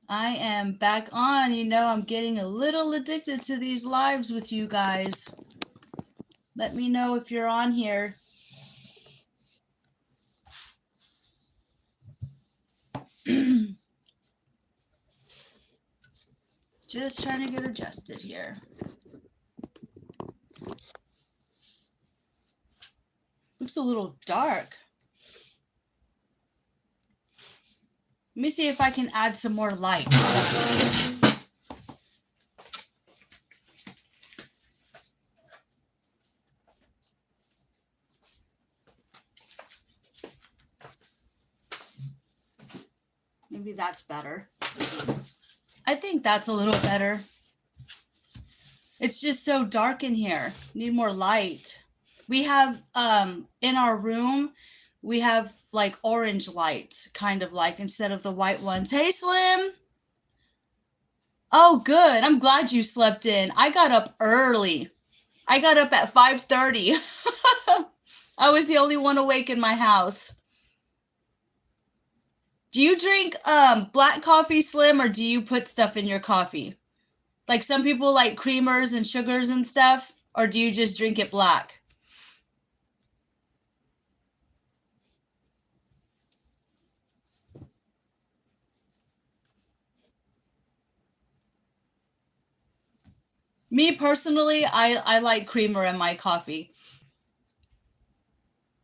I am back on. You know, I'm getting a little addicted to these lives with you guys. Let me know if you're on here. Just trying to get adjusted here. Looks a little dark. Let me see if I can add some more light. Maybe that's better. I think that's a little better. It's just so dark in here. Need more light. We have, in our room, we have like orange lights, kind of like, instead of the white ones. Hey, Slim. Oh, good. I'm glad you slept in. I got up early. I got up at 5:30. I was the only one awake in my house. Do you drink black coffee, Slim, or do you put stuff in your coffee? Like some people like creamers and sugars and stuff, or do you just drink it black? Me personally, I like creamer in my coffee.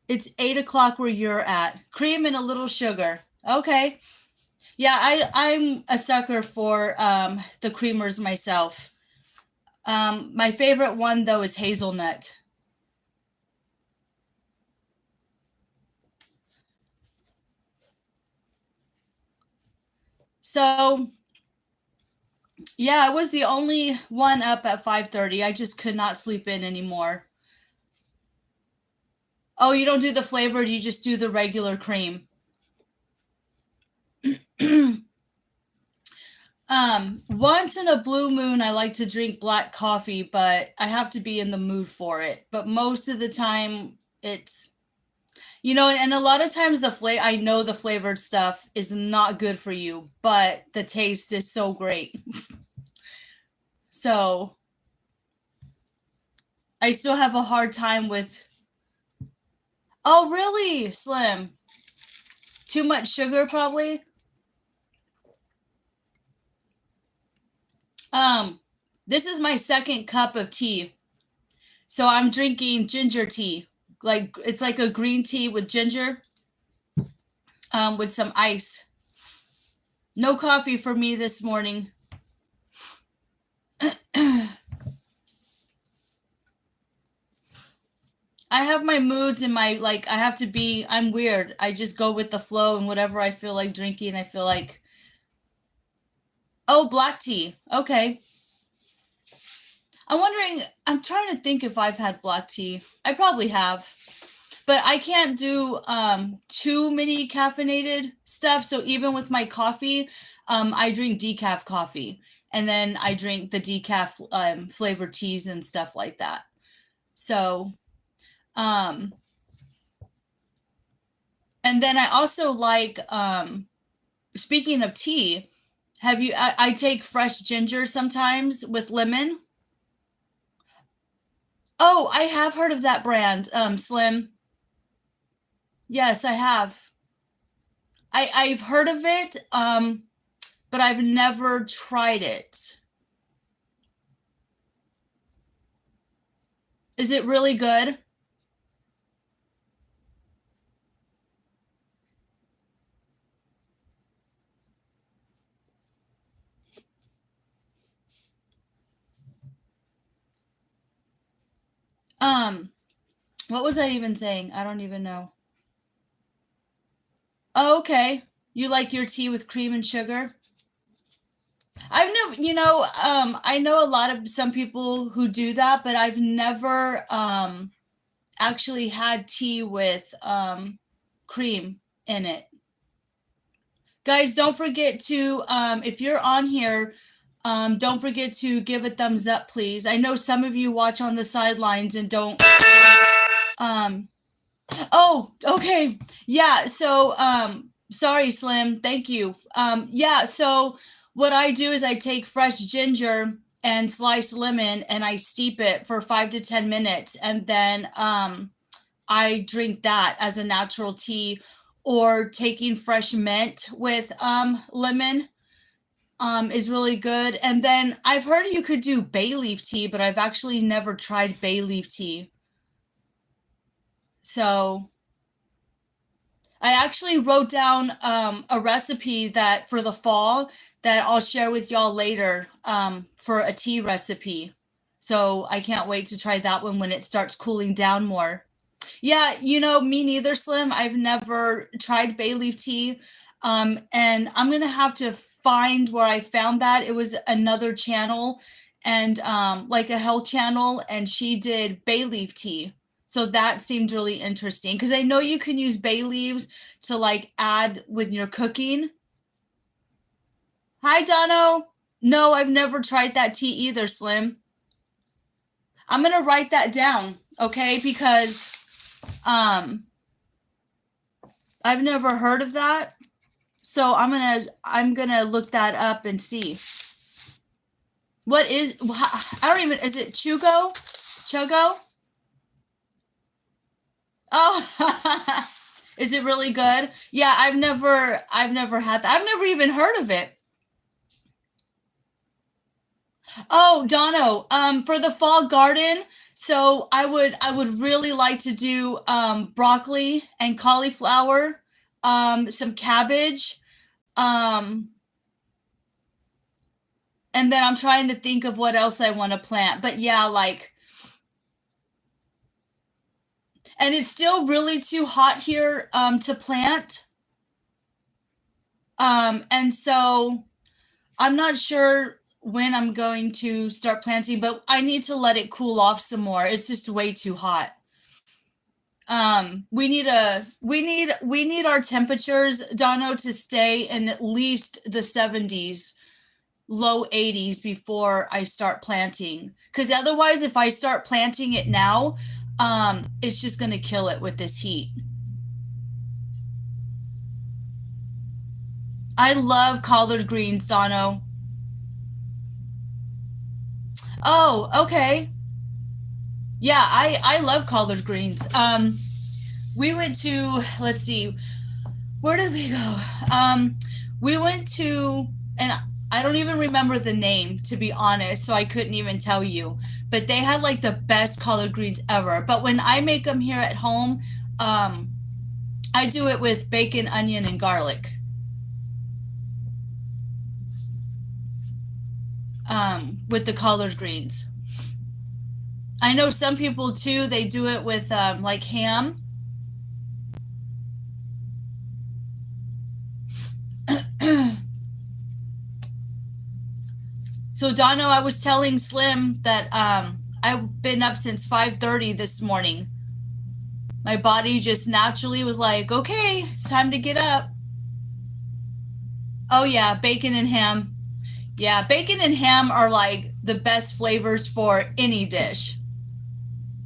It's 8 o'clock where you're at. Cream and a little sugar. Okay. Yeah, I'm a sucker for the creamers myself. My favorite one though is hazelnut. So yeah, I was the only one up at 5:30. I just could not sleep in anymore. Oh, you don't do the flavored, you just do the regular cream. Once in a blue moon, I like to drink black coffee, but I have to be in the mood for it. But most of the time, it's, and a lot of times I know the flavored stuff is not good for you, but the taste is so great. So I still have a hard time with, oh, really, Slim? Too much sugar, probably? This is my second cup of tea. So I'm drinking ginger tea. Like it's like a green tea with ginger, with some ice. No coffee for me this morning. I have my moods and I'm weird. I just go with the flow and whatever I feel like drinking, I feel like, oh, black tea. Okay. I'm trying to think if I've had black tea. I probably have, but I can't do too many caffeinated stuff. So even with my coffee, I drink decaf coffee, and then I drink the decaf flavored teas and stuff like that. So, and then I also like, speaking of tea, I take fresh ginger sometimes with lemon. Oh, I have heard of that brand, Slim. Yes, I have. I've heard of it, but I've never tried it. Is it really good? Um, what was I even saying? I don't even know. Oh, okay. You like your tea with cream and sugar? I've never, I know a lot of some people who do that, but I've never actually had tea with cream in it. Guys, don't forget to, if you're on here, don't forget to give a thumbs up, please. I know some of you watch on the sidelines and don't. Oh, okay. Yeah. So, sorry, Slim. Thank you. Yeah. So What I do is I take fresh ginger and sliced lemon and I steep it for 5 to 10 minutes, and then I drink that as a natural tea, or taking fresh mint with lemon is really good. And then I've heard you could do bay leaf tea, but I've actually never tried bay leaf tea. So I actually wrote down a recipe that for the fall that I'll share with y'all later for a tea recipe. So I can't wait to try that one when it starts cooling down more. Yeah, me neither, Slim. I've never tried bay leaf tea. And I'm going to have to find where I found that. It was another channel, and like a health channel, and she did bay leaf tea. So that seemed really interesting because I know you can use bay leaves to like add with your cooking. Hi, Dono. No, I've never tried that tea either, Slim. I'm going to write that down, okay? Because I've never heard of that. So I'm gonna look that up and see. What is, I don't even, is it Chugo? Chogo? Oh, is it really good? Yeah, I've never had that. I've never even heard of it. Oh, Dono, for the fall garden, so I would really like to do broccoli and cauliflower, some cabbage, and then I'm trying to think of what else I want to plant. But yeah, like, and it's still really too hot here to plant. And so I'm not sure when I'm going to start planting, but I need to let it cool off some more. It's just way too hot. We need our temperatures, Dono, to stay in at least the 70s, low 80s before I start planting. Because otherwise, if I start planting it now, it's just going to kill it with this heat. I love collard greens, Dono. Oh, okay. Yeah, I love collard greens. We went to, let's see, where did we go? We went to, and I don't even remember the name, to be honest, so I couldn't even tell you. But they had like the best collard greens ever. But when I make them here at home, I do it with bacon, onion, and garlic. With the collard greens. I know some people too, they do it with like ham. So Dono, I was telling Slim that I've been up since 5:30 this morning. My body just naturally was like, okay, it's time to get up. Oh yeah, bacon and ham. Yeah, bacon and ham are like the best flavors for any dish.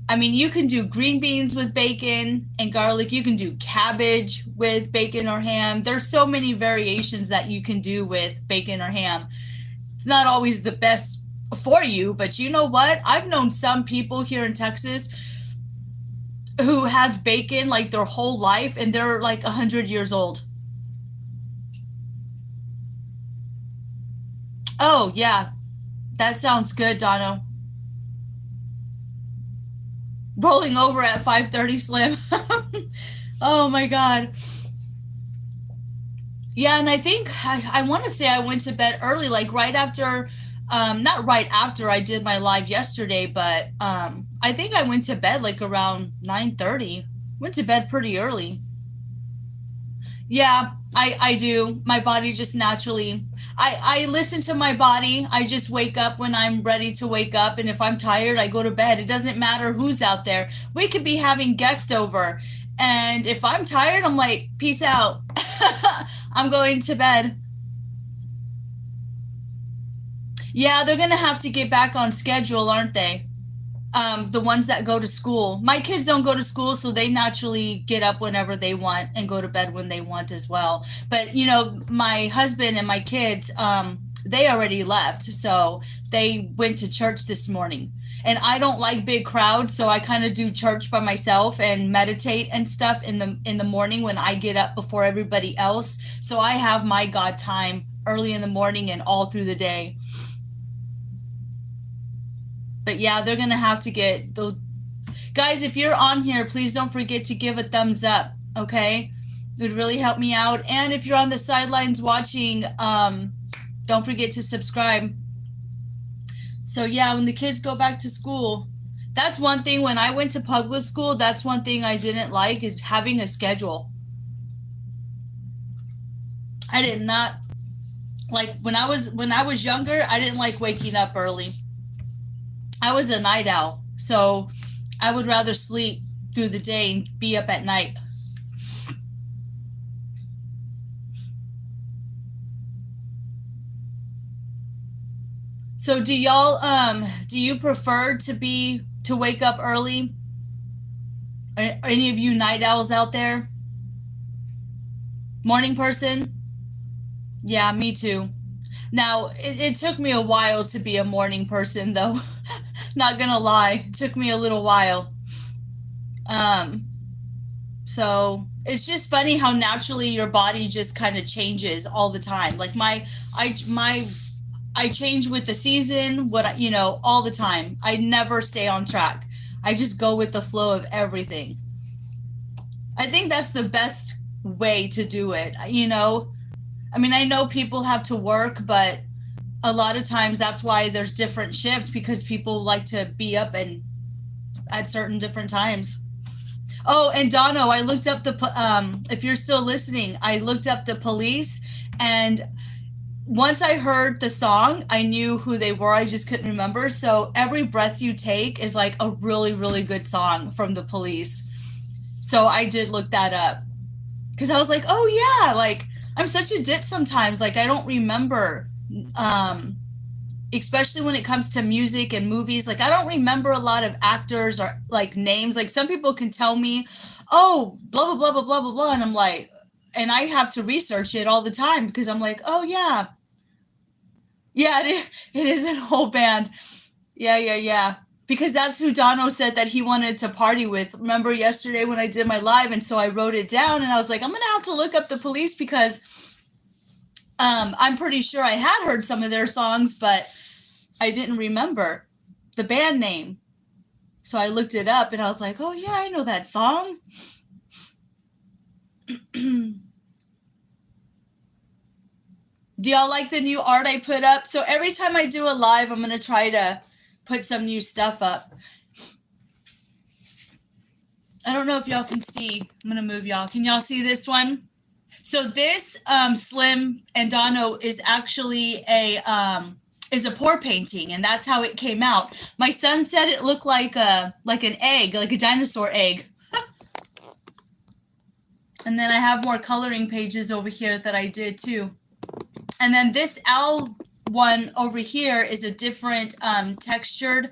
I mean, you can do green beans with bacon and garlic. You can do cabbage with bacon or ham. There's so many variations that you can do with bacon or ham. It's not always the best for you, but you know what? I've known some people here in Texas who have bacon like their whole life, and they're like 100 years old. Oh, yeah. That sounds good, Dono. Rolling over at 5:30, Slim. Oh, my God. Yeah, and I think I want to say I went to bed early, like right after, not right after I did my live yesterday, but I think I went to bed like around 9:30. Went to bed pretty early. Yeah, I do. My body just naturally, I listen to my body. I just wake up when I'm ready to wake up. And if I'm tired, I go to bed. It doesn't matter who's out there. We could be having guests over. And if I'm tired, I'm like, peace out. I'm going to bed. Yeah, they're going to have to get back on schedule, aren't they? The ones that go to school. My kids don't go to school, so they naturally get up whenever they want and go to bed when they want as well. But, you know, my husband and my kids, they already left. So they went to church this morning. And I don't like big crowds, so I kind of do church by myself and meditate and stuff in the morning when I get up before everybody else. So I have my God time early in the morning and all through the day. But yeah, they're going to have to get those. Guys, if you're on here, please don't forget to give a thumbs up, okay? It would really help me out. And if you're on the sidelines watching, don't forget to subscribe. So yeah, when the kids go back to school, that's one thing. When I went to public school, that's one thing I didn't like, is having a schedule. I did not like when I was younger, I didn't like waking up early. I was a night owl, so I would rather sleep through the day and be up at night. So do y'all do you prefer to wake up early? Are any of you night owls out there? Morning person? Yeah, me too. Now, it took me a while to be a morning person, though. Not gonna lie, it took me a little while. So it's just funny how naturally your body just kind of changes all the time. Like I change with the season, all the time. I never stay on track. I just go with the flow of everything. I think that's the best way to do it. I mean, I know people have to work, but a lot of times that's why there's different shifts, because people like to be up and at certain different times. Oh, and Dono, I looked up if you're still listening, I looked up the Police, and once I heard the song, I knew who they were. I just couldn't remember. So Every Breath You Take is like a really, really good song from the Police. So I did look that up because I was like, oh yeah, like I'm such a ditz sometimes. Like I don't remember, especially when it comes to music and movies. Like I don't remember a lot of actors or like names. Like some people can tell me, oh, blah, blah, blah, blah, blah, blah, blah. And I'm like, and I have to research it all the time because I'm like, oh yeah. Yeah, it is an whole band. Yeah. Because that's who Dono said that he wanted to party with. Remember yesterday when I did my live, and so I wrote it down, and I was like, I'm going to have to look up the Police because I'm pretty sure I had heard some of their songs, but I didn't remember the band name. So I looked it up, and I was like, oh, yeah, I know that song. Do y'all like the new art I put up? So every time I do a live, I'm going to try to put some new stuff up. I don't know if y'all can see. I'm going to move y'all. Can y'all see this one? So this Slim and Dono is actually a pour painting, and that's how it came out. My son said it looked like an egg, like a dinosaur egg. And then I have more coloring pages over here that I did too. And then this owl one over here is a different textured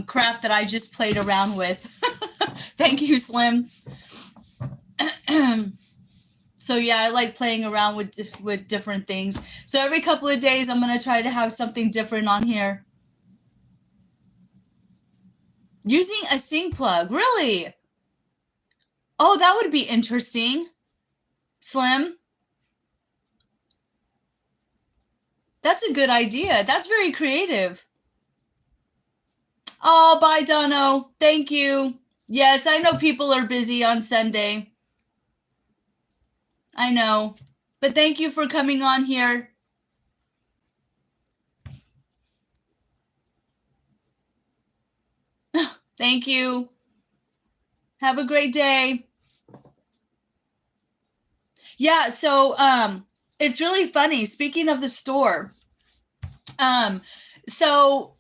craft that I just played around with. Thank you, Slim. So yeah, I like playing around with different things. So every couple of days, I'm going to try to have something different on here. Using a sync plug, really? Oh, that would be interesting. Slim? That's a good idea. That's very creative. Oh, bye, Dono. Thank you. Yes, I know people are busy on Sunday. I know. But thank you for coming on here. Thank you. Have a great day. Yeah, so it's really funny. Speaking of the store, so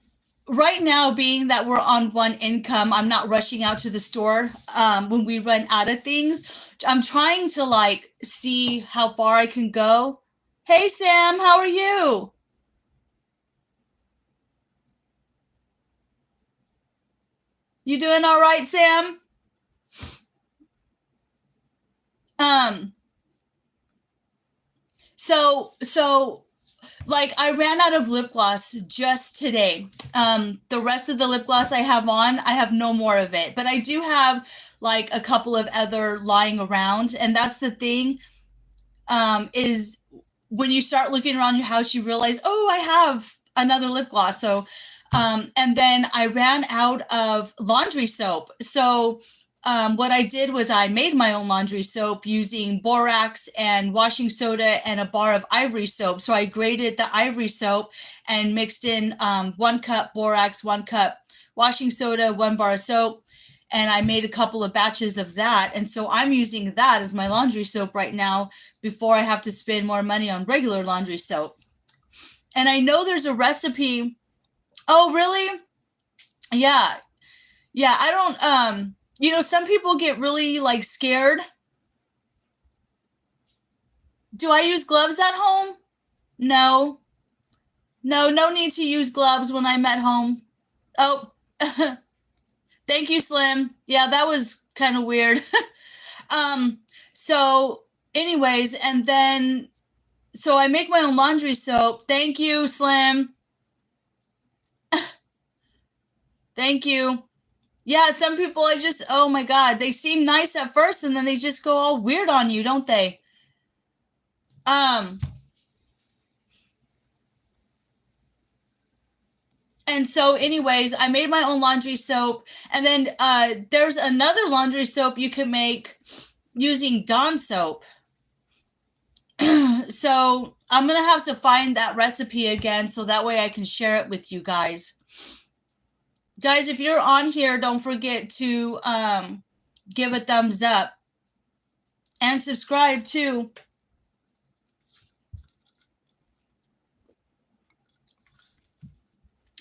right now, being that we're on one income, I'm not rushing out to the store when we run out of things. I'm trying to like see how far I can go. Hey, Sam, how are you? You doing all right, Sam? So Like, I ran out of lip gloss just today. The rest of the lip gloss I have on, I have no more of it. But I do have like a couple of other lying around. And that's the thing, is when you start looking around your house, you realize, oh, I have another lip gloss. So, and then I ran out of laundry soap. So what I did was I made my own laundry soap using borax and washing soda and a bar of ivory soap. So I grated the ivory soap and mixed in 1 cup borax, 1 cup washing soda, 1 bar of soap. And I made a couple of batches of that. And so I'm using that as my laundry soap right now before I have to spend more money on regular laundry soap. And I know there's a recipe. Oh, really? Yeah. Yeah, I don't, some people get really like scared. Do I use gloves at home? No. No need to use gloves when I'm at home. Oh, thank you, Slim. Yeah, that was kind of weird. So anyways, and then, so I make my own laundry soap. Thank you, Slim. Thank you. Yeah, some people, oh my God, they seem nice at first and then they just go all weird on you, don't they? And so anyways, I made my own laundry soap, and then there's another laundry soap you can make using Dawn soap. So I'm going to have to find that recipe again so that way I can share it with you guys. Guys, if you're on here, don't forget to give a thumbs up and subscribe too.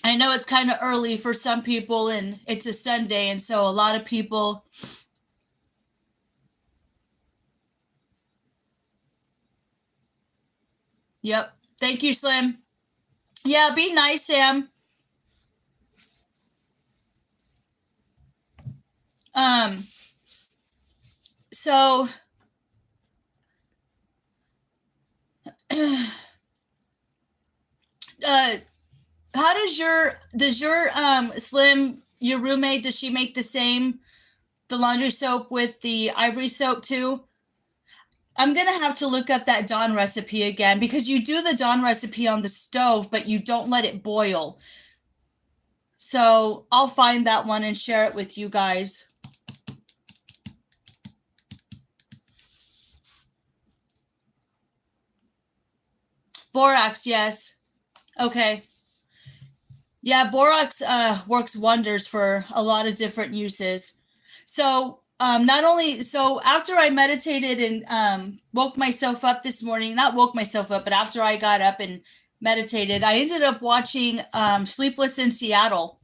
I know it's kind of early for some people and it's a Sunday, and so a lot of people. Yep. Thank you, Slim. Yeah, be nice, Sam. So how does your Slim, your roommate, does she make the laundry soap with the ivory soap too? I'm going to have to look up that Dawn recipe again, because you do the Dawn recipe on the stove, but you don't let it boil. So I'll find that one and share it with you guys. Borax, yes. Okay. Yeah, borax works wonders for a lot of different uses. So after I meditated and woke myself up this morning, not woke myself up, but after I got up and meditated, I ended up watching Sleepless in Seattle.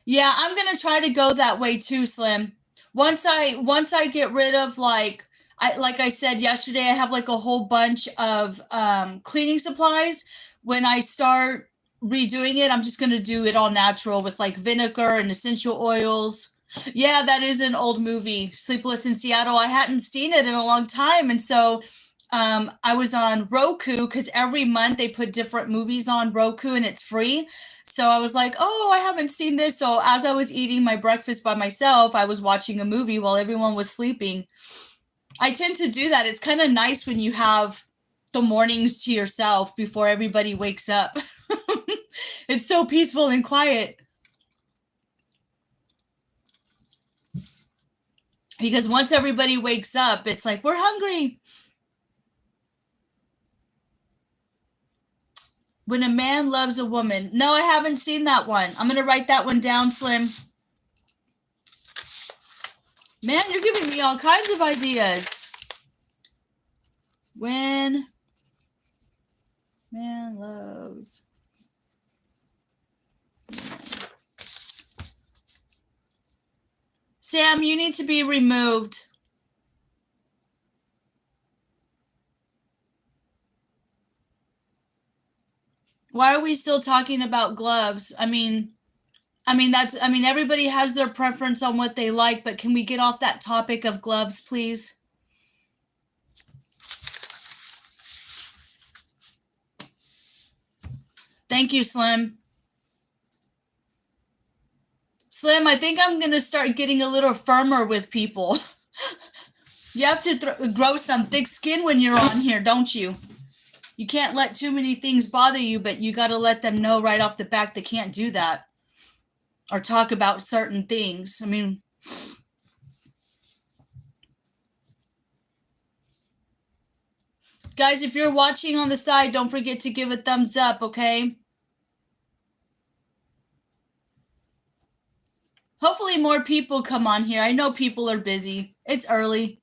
Yeah, I'm going to try to go that way too, Slim. Once I get rid of like I said yesterday, I have like a whole bunch of cleaning supplies. When I start redoing it, I'm just going to do it all natural with like vinegar and essential oils. Yeah, that is an old movie, Sleepless in Seattle. I hadn't seen it in a long time. And so I was on Roku, because every month they put different movies on Roku and it's free. So I was like, oh, I haven't seen this. So as I was eating my breakfast by myself, I was watching a movie while everyone was sleeping. I tend to do that. It's kind of nice when you have the mornings to yourself before everybody wakes up. It's so peaceful and quiet. Because once everybody wakes up, it's like, we're hungry. When a man loves a woman. No, I haven't seen that one. I'm going to write that one down, Slim. Man, you're giving me all kinds of ideas. When man loves woman. Sam, you need to be removed. Why are we still talking about gloves? I mean, everybody has their preference on what they like, but can we get off that topic of gloves, please? Thank you, Slim. Slim, I think I'm going to start getting a little firmer with people. You have to grow some thick skin when you're on here, don't you? You can't let too many things bother you, but you got to let them know right off the bat they can't do that or talk about certain things. I mean, guys, if you're watching on the side, don't forget to give a thumbs up, okay? Hopefully more people come on here. I know people are busy. It's early.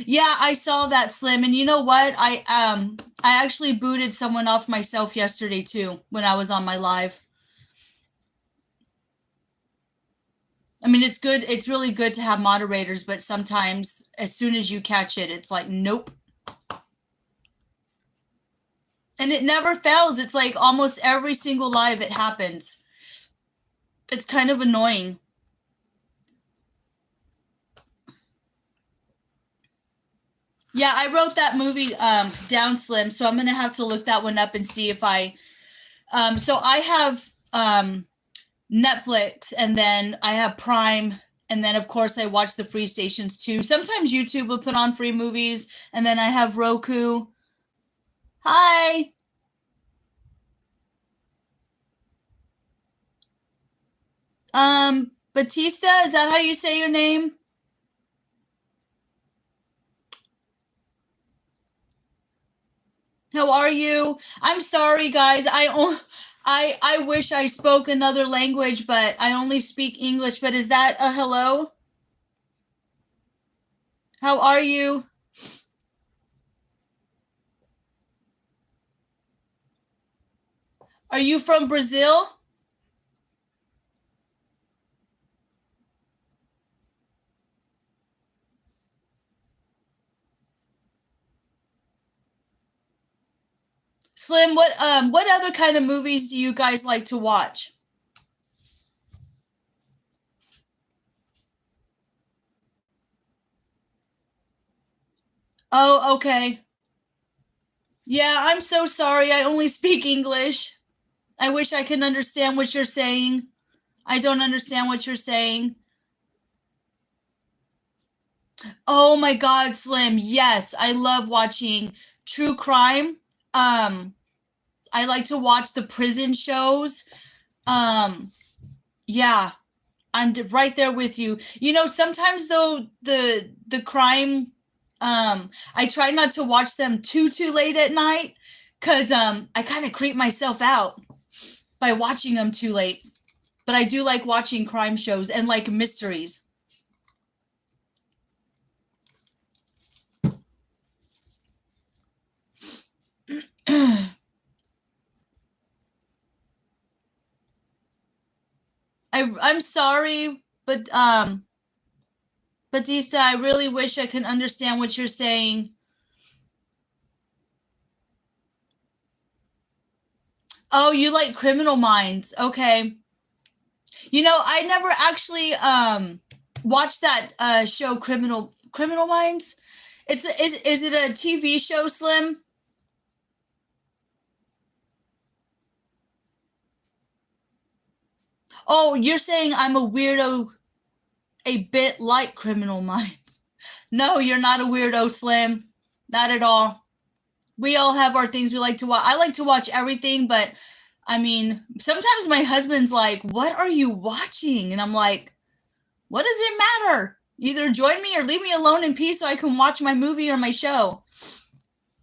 Yeah, I saw that, Slim, and you know what? I actually booted someone off myself yesterday too when I was on my live. I mean, it's good. It's really good to have moderators, but sometimes as soon as you catch it, it's like, nope. And it never fails. It's like almost every single live it happens. It's kind of annoying. Yeah, I wrote that movie down, Slim, so I'm going to have to look that one up and see if I... so I have Netflix, and then I have Prime, and then, of course, I watch the free stations, too. Sometimes YouTube will put on free movies, and then I have Roku. Hi! Batista, is that how you say your name? How are you? I'm sorry, guys. I wish I spoke another language, but I only speak English. But is that a hello? How are you? Are you from Brazil? Slim, what other kind of movies do you guys like to watch? Oh, okay. Yeah, I'm so sorry. I only speak English. I wish I could understand what you're saying. I don't understand what you're saying. Oh my God, Slim. Yes, I love watching true crime. I like to watch the prison shows. Yeah, I'm right there with you. You know, sometimes though the crime, I try not to watch them too late at night, cause I kind of creep myself out by watching them too late. But I do like watching crime shows and like mysteries. I'm sorry, but Batista, I really wish I could understand what you're saying. Oh, you like Criminal Minds. Okay. You know, I never actually watched that show Criminal Minds. Is it a TV show, Slim? Oh, you're saying I'm a weirdo a bit like Criminal Minds. No, you're not a weirdo, Slim. Not at all. We all have our things we like to watch. I like to watch everything, but I mean, sometimes my husband's like, "What are you watching?" And I'm like, "What does it matter? Either join me or leave me alone in peace so I can watch my movie or my show."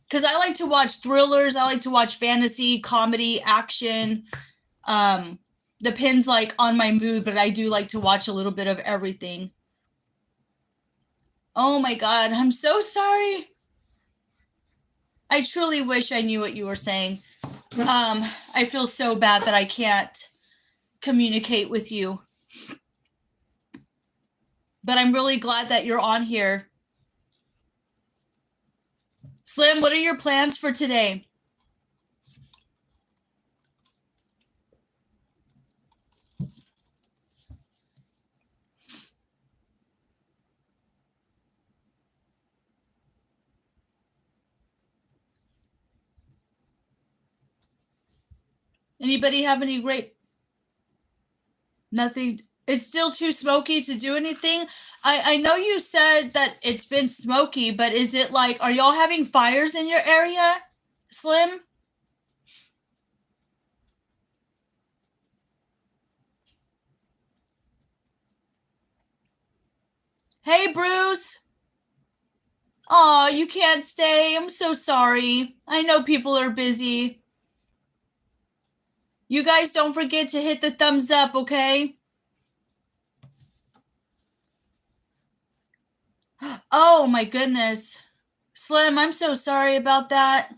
Because I like to watch thrillers. I like to watch fantasy, comedy, action. Depends like on my mood, but I do like to watch a little bit of everything. Oh my God, I'm so sorry. I truly wish I knew what you were saying. I feel so bad that I can't communicate with you. But I'm really glad that you're on here. Slim, what are your plans for today? Anybody have any great? Nothing. It's still too smoky to do anything. I know you said that it's been smoky, but is it like, are y'all having fires in your area, Slim? Hey, Bruce. Aw, you can't stay. I'm so sorry. I know people are busy. You guys don't forget to hit the thumbs up, okay? Oh my goodness. Slim, I'm so sorry about that.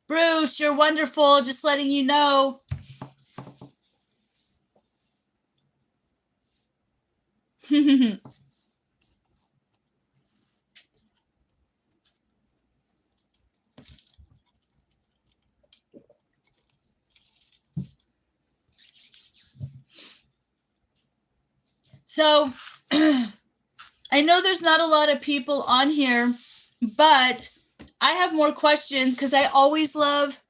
Bruce, you're wonderful. Just letting you know. So, I know there's not a lot of people on here, but I have more questions because I always love.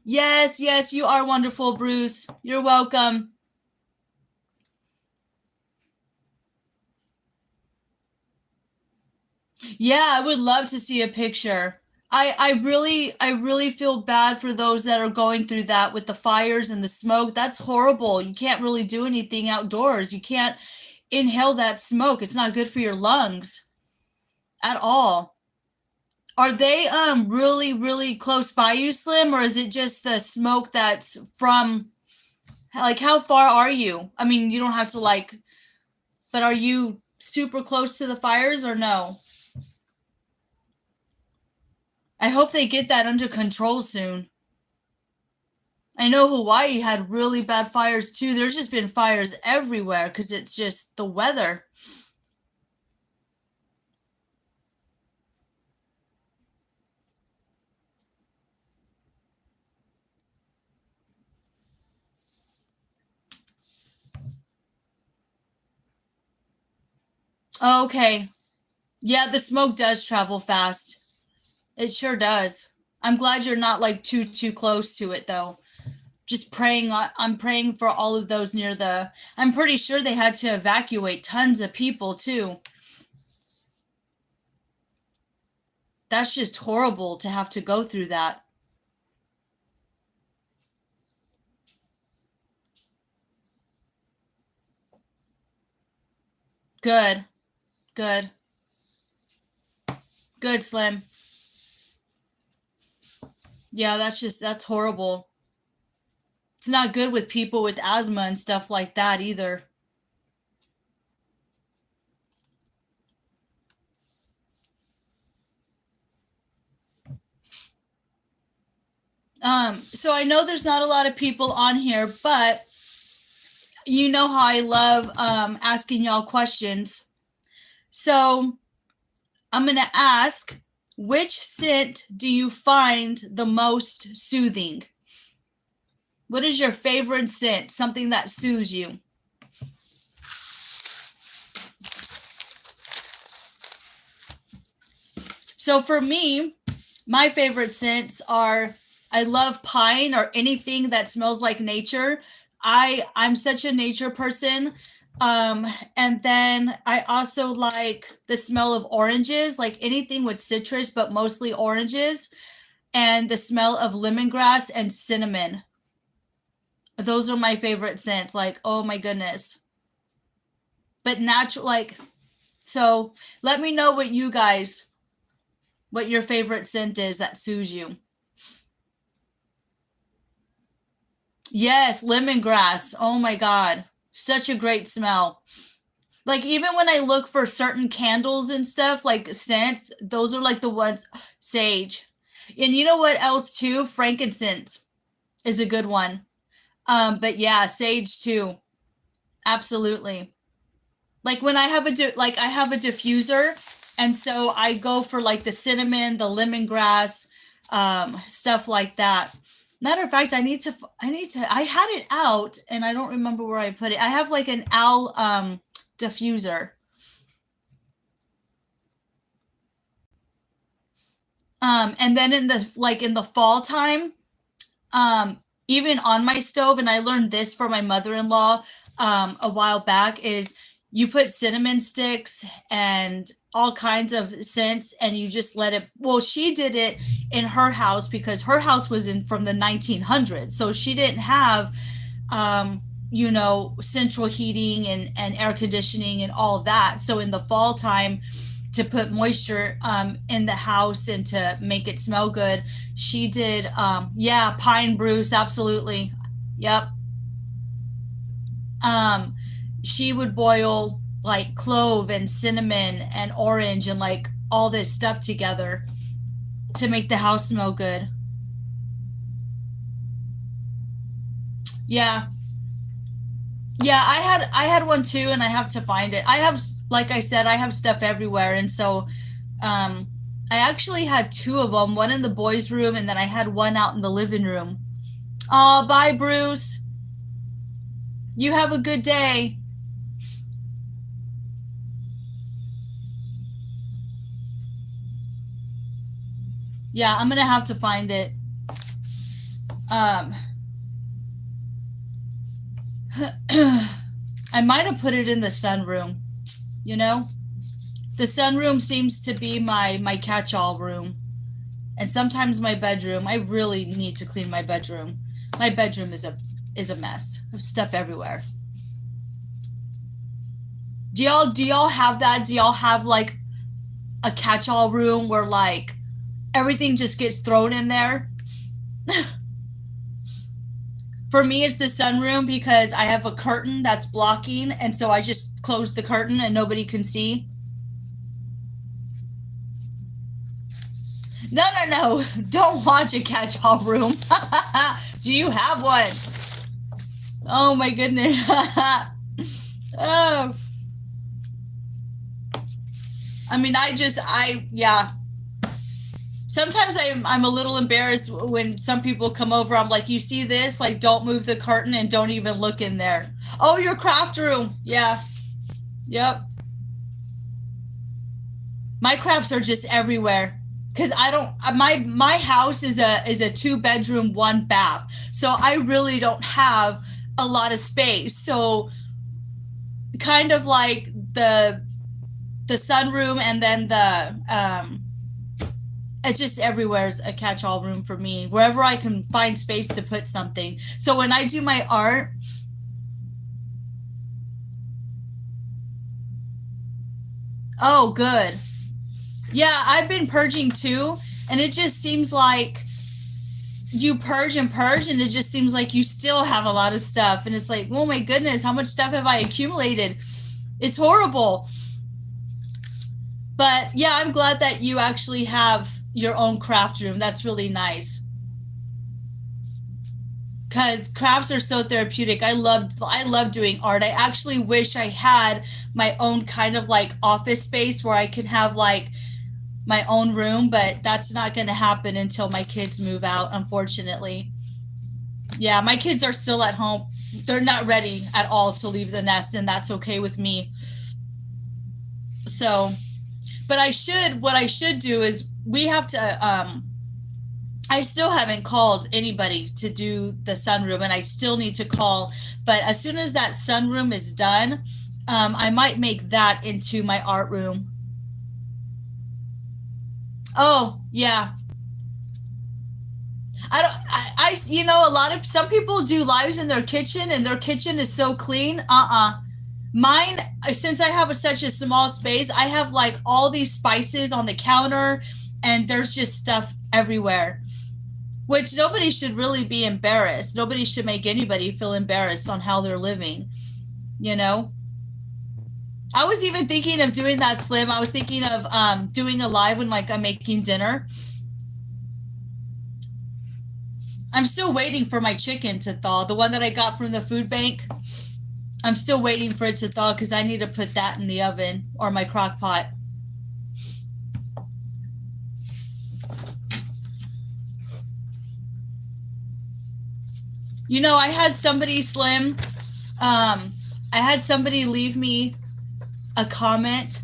Yes, yes, you are wonderful, Bruce. You're welcome. Yeah, I would love to see a picture. I really feel bad for those that are going through that with the fires and the smoke. That's horrible. You can't really do anything outdoors. You can't inhale that smoke. It's not good for your lungs at all. Are they really close by you, Slim, or is it just the smoke that's from, like, how far are you? I mean, you don't have to, like, but are you super close to the fires or no? I hope they get that under control soon. I know Hawaii had really bad fires too. There's just been fires everywhere because it's just the weather. Okay. Yeah, the smoke does travel fast. It sure does. I'm glad you're not like too close to it though. Just praying. I'm praying for all of those near the. I'm pretty sure they had to evacuate tons of people too. That's just horrible to have to go through that. Good, good, good, Slim. Yeah, that's horrible. It's not good with people with asthma and stuff like that either. So I know there's not a lot of people on here, but you know how I love asking y'all questions. So I'm going to ask, which scent do you find the most soothing? What is your favorite scent? Something that soothes you. So for me, my favorite scents are, I love pine or anything that smells like nature. I'm such a nature person. And then I also like the smell of oranges, like anything with citrus, but mostly oranges, and the smell of lemongrass and cinnamon. Those are my favorite scents. Like, oh my goodness. But natural, like, so let me know what your favorite scent is that soothes you. Yes, lemongrass. Oh my God. Such a great smell. Like even when I look for certain candles and stuff, like scents, those are like the ones, sage. And you know what else too? Frankincense is a good one. But yeah, sage too. Absolutely. Like when I have I have a diffuser, and so I go for like the cinnamon, the lemongrass, stuff like that. Matter of fact, I had it out and I don't remember where I put it. I have like an owl diffuser. And then in the fall time, even on my stove, and I learned this from my mother-in-law a while back, is you put cinnamon sticks and all kinds of scents, and you just let it. Well, she did it in her house because her house was from the 1900s, so she didn't have central heating and air conditioning and all that. So in the fall time, to put moisture in the house and to make it smell good, she did pine Bruce, absolutely. Yep. She would boil like clove and cinnamon and orange and like all this stuff together to make the house smell good. Yeah. Yeah, I had one too, and I have to find it. I have, like I said, I have stuff everywhere, and so I actually had two of them, one in the boys' room, and then I had one out in the living room. Oh, bye, Bruce. You have a good day. Yeah, I'm gonna have to find it. Um, I might have put it in the sunroom. You know, the sunroom seems to be my catch-all room, and sometimes my bedroom. I really need to clean my bedroom. My bedroom is a mess of stuff everywhere. Do y'all have that? Do y'all have like a catch-all room where like everything just gets thrown in there? For me, it's the sunroom because I have a curtain that's blocking, and so I just close the curtain and nobody can see. No, no, no. Don't watch a catch-all room. Do you have one? Oh my goodness. Oh. I mean, yeah. Sometimes I'm a little embarrassed when some people come over. I'm like, you see this? Like, don't move the curtain and don't even look in there. Oh, your craft room. Yeah. Yep. My crafts are just everywhere because I don't. My house is a 2-bedroom, 1-bath, so I really don't have a lot of space. So, kind of like the sunroom, and then it's just everywhere's a catch-all room for me, wherever I can find space to put something. So when I do my art, oh, good. Yeah, I've been purging too, and it just seems like you purge and purge, and it just seems like you still have a lot of stuff. And it's like, oh my goodness, how much stuff have I accumulated? It's horrible. But yeah, I'm glad that you actually have your own craft room. That's really nice. Because crafts are so therapeutic. I love doing art. I actually wish I had my own kind of like office space where I can have like my own room, but that's not going to happen until my kids move out, unfortunately. Yeah, my kids are still at home. They're not ready at all to leave the nest, and that's okay with me. So, but what I should do is we have to, I still haven't called anybody to do the sunroom, and I still need to call. But as soon as that sunroom is done, I might make that into my art room. Oh, yeah. Some people do lives in their kitchen, and their kitchen is so clean. Mine, since I have such a small space, I have like all these spices on the counter, and there's just stuff everywhere, which nobody should really be embarrassed. Nobody should make anybody feel embarrassed on how they're living, you know? I was even thinking of doing that, Slim. I was thinking of doing a live when like I'm making dinner. I'm still waiting for my chicken to thaw. The one that I got from the food bank. I'm still waiting for it to thaw because I need to put that in the oven or my crock pot. You know, I had somebody, Slim, I had somebody leave me a comment,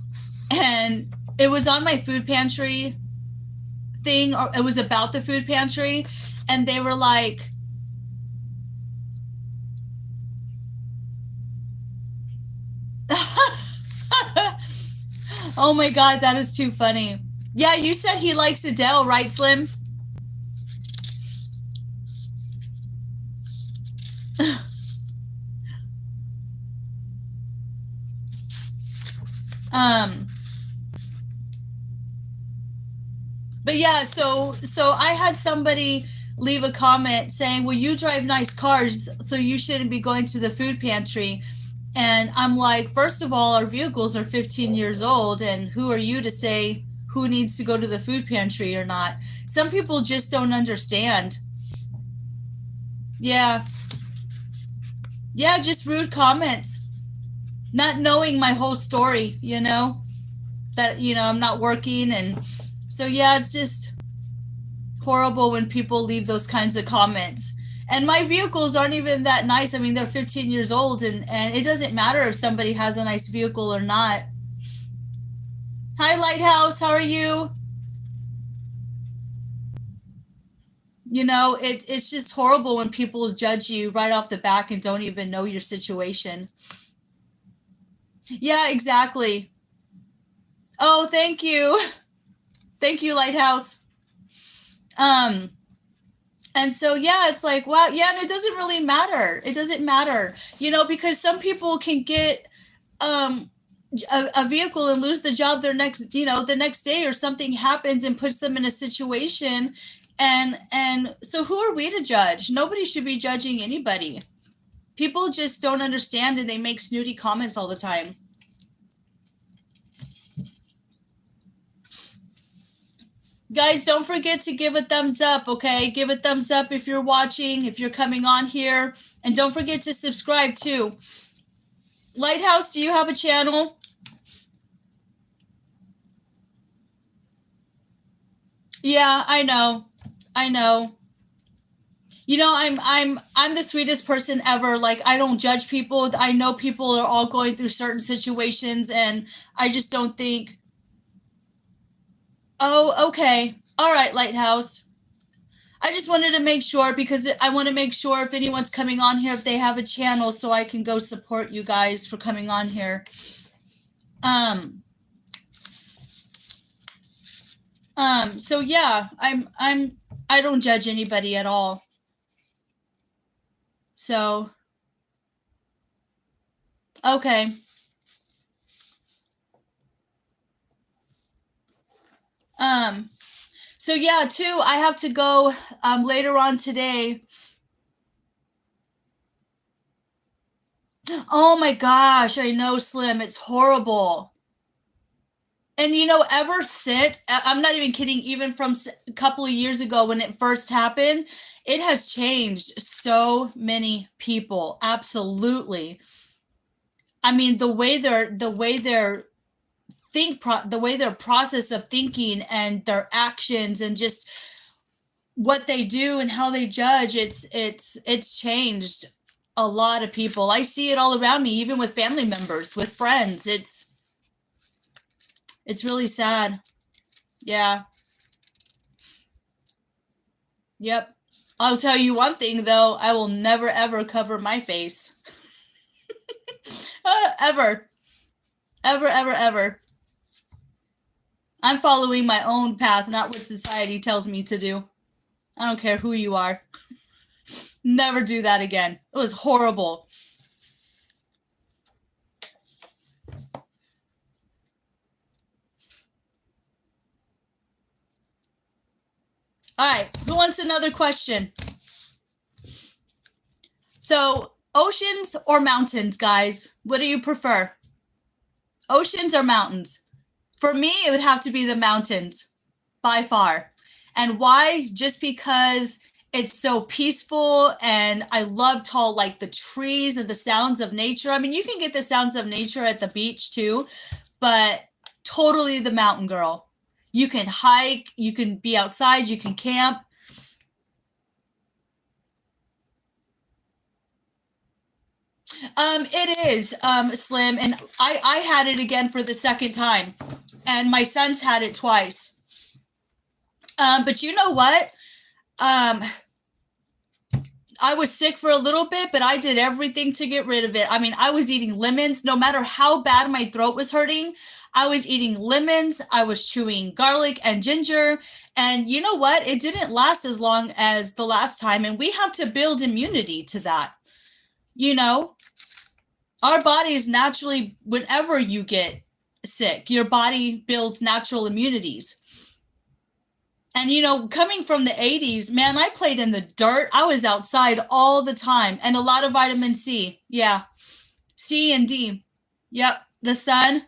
and it was on my food pantry thing, or it was about the food pantry, and they were like, oh my God, that is too funny. Yeah, you said he likes Adele, right, Slim? um, but yeah, so I had somebody leave a comment saying, well, you drive nice cars, so you shouldn't be going to the food pantry. And I'm like, first of all, our vehicles are 15 years old, and who are you to say who needs to go to the food pantry or not? Some people just don't understand. Yeah. Yeah, just rude comments. Not knowing my whole story, that, I'm not working. And so, yeah, it's just horrible when people leave those kinds of comments. And my vehicles aren't even that nice. I mean, they're 15 years old, and it doesn't matter if somebody has a nice vehicle or not. Hi, Lighthouse. How are you? It's just horrible when people judge you right off the back and don't even know your situation. Yeah, exactly. Oh, thank you. Thank you, Lighthouse. And so, yeah, it's like, wow. Yeah. And it doesn't really matter. It doesn't matter, because some people can get, a vehicle and lose the job the next day, or something happens and puts them in a situation. And so who are we to judge? Nobody should be judging anybody. People just don't understand, and they make snooty comments all the time. Guys, don't forget to give a thumbs up, okay? Give a thumbs up if you're watching, if you're coming on here. And don't forget to subscribe, too. Lighthouse, do you have a channel? Yeah, I know. I'm the sweetest person ever. Like, I don't judge people. I know people are all going through certain situations, and I just don't think, oh, okay. All right, Lighthouse. I just wanted to make sure, because I want to make sure if anyone's coming on here, if they have a channel, so I can go support you guys for coming on here. So yeah, I don't judge anybody at all. So, okay. So yeah, too, I have to go, later on today. Oh my gosh, I know, Slim, it's horrible. And ever since, I'm not even kidding, even from a couple of years ago when it first happened, it has changed so many people. Absolutely. I mean, the way their process of thinking and their actions and just what they do and how they judge, it's changed a lot of people. I see it all around me, even with family members, with friends. It's really sad. Yeah. Yep. I'll tell you one thing, though. I will never, ever cover my face. Ever. Ever, ever, ever. I'm following my own path, not what society tells me to do. I don't care who you are. Never do that again. It was horrible. All right, who wants another question? So, oceans or mountains, guys? What do you prefer? Oceans or mountains? For me, it would have to be the mountains, by far. And why? Just because it's so peaceful, and I love like the trees and the sounds of nature. I mean, you can get the sounds of nature at the beach too, but totally the mountain girl. You can hike, you can be outside, you can camp. It is, Slim, and I had it again for the second time, and my son's had it twice. But you know what? Um, I was sick for a little bit, but I did everything to get rid of it. I mean, I was eating lemons no matter how bad my throat was hurting. I was eating lemons, I was chewing garlic and ginger. And you know what? It didn't last as long as the last time. And we have to build immunity to that. You know, our bodies naturally, whenever you get sick, your body builds natural immunities. And, you know, coming from the 80s, man, I played in the dirt. I was outside all the time and a lot of vitamin C. Yeah. C and D. Yep. The sun.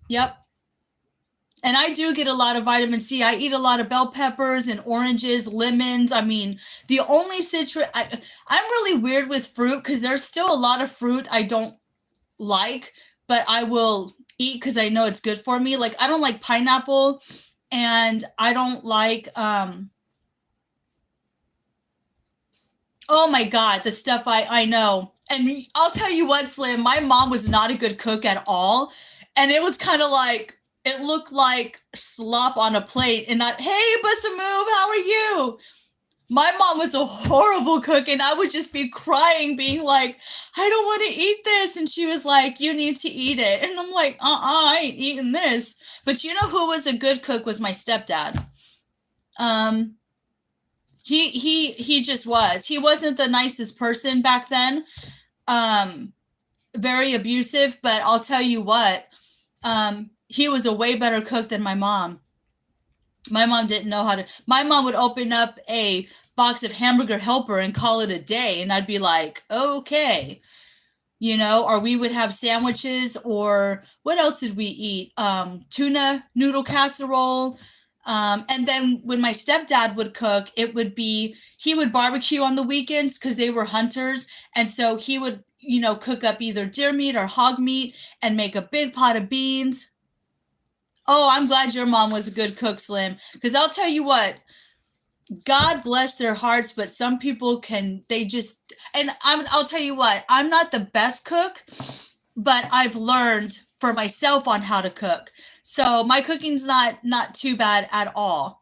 Yep. And I do get a lot of vitamin C. I eat a lot of bell peppers and oranges, lemons. I mean, the only citrus, I'm really weird with fruit because there's still a lot of fruit I don't like, but I will eat because I know it's good for me. Like, I don't like pineapple. And I don't like, oh my God, the stuff I know. And I'll tell you what, Slim, my mom was not a good cook at all. And it was kind of like, it looked like slop on a plate and not, hey, Bussa Move, how are you? My mom was a horrible cook and I would just be crying, being like, I don't want to eat this. And she was like, you need to eat it. And I'm like, I ain't eating this. But you know who was a good cook was my stepdad. He just was. He wasn't the nicest person back then. Very abusive, but I'll tell you what, he was a way better cook than my mom. My mom didn't know how to. My mom would open up a box of Hamburger Helper and call it a day. And I'd be like, okay, you know, or we would have sandwiches or what else did we eat? Tuna noodle casserole. And then when my stepdad would cook, it would be, he would barbecue on the weekends because they were hunters. And so he would, you know, cook up either deer meat or hog meat and make a big pot of beans. Oh, I'm glad your mom was a good cook, Slim. Because I'll tell you what, God bless their hearts, but some people can, they just, and I'll tell you what, I'm not the best cook, but I've learned for myself on how to cook. So my cooking's not too bad at all.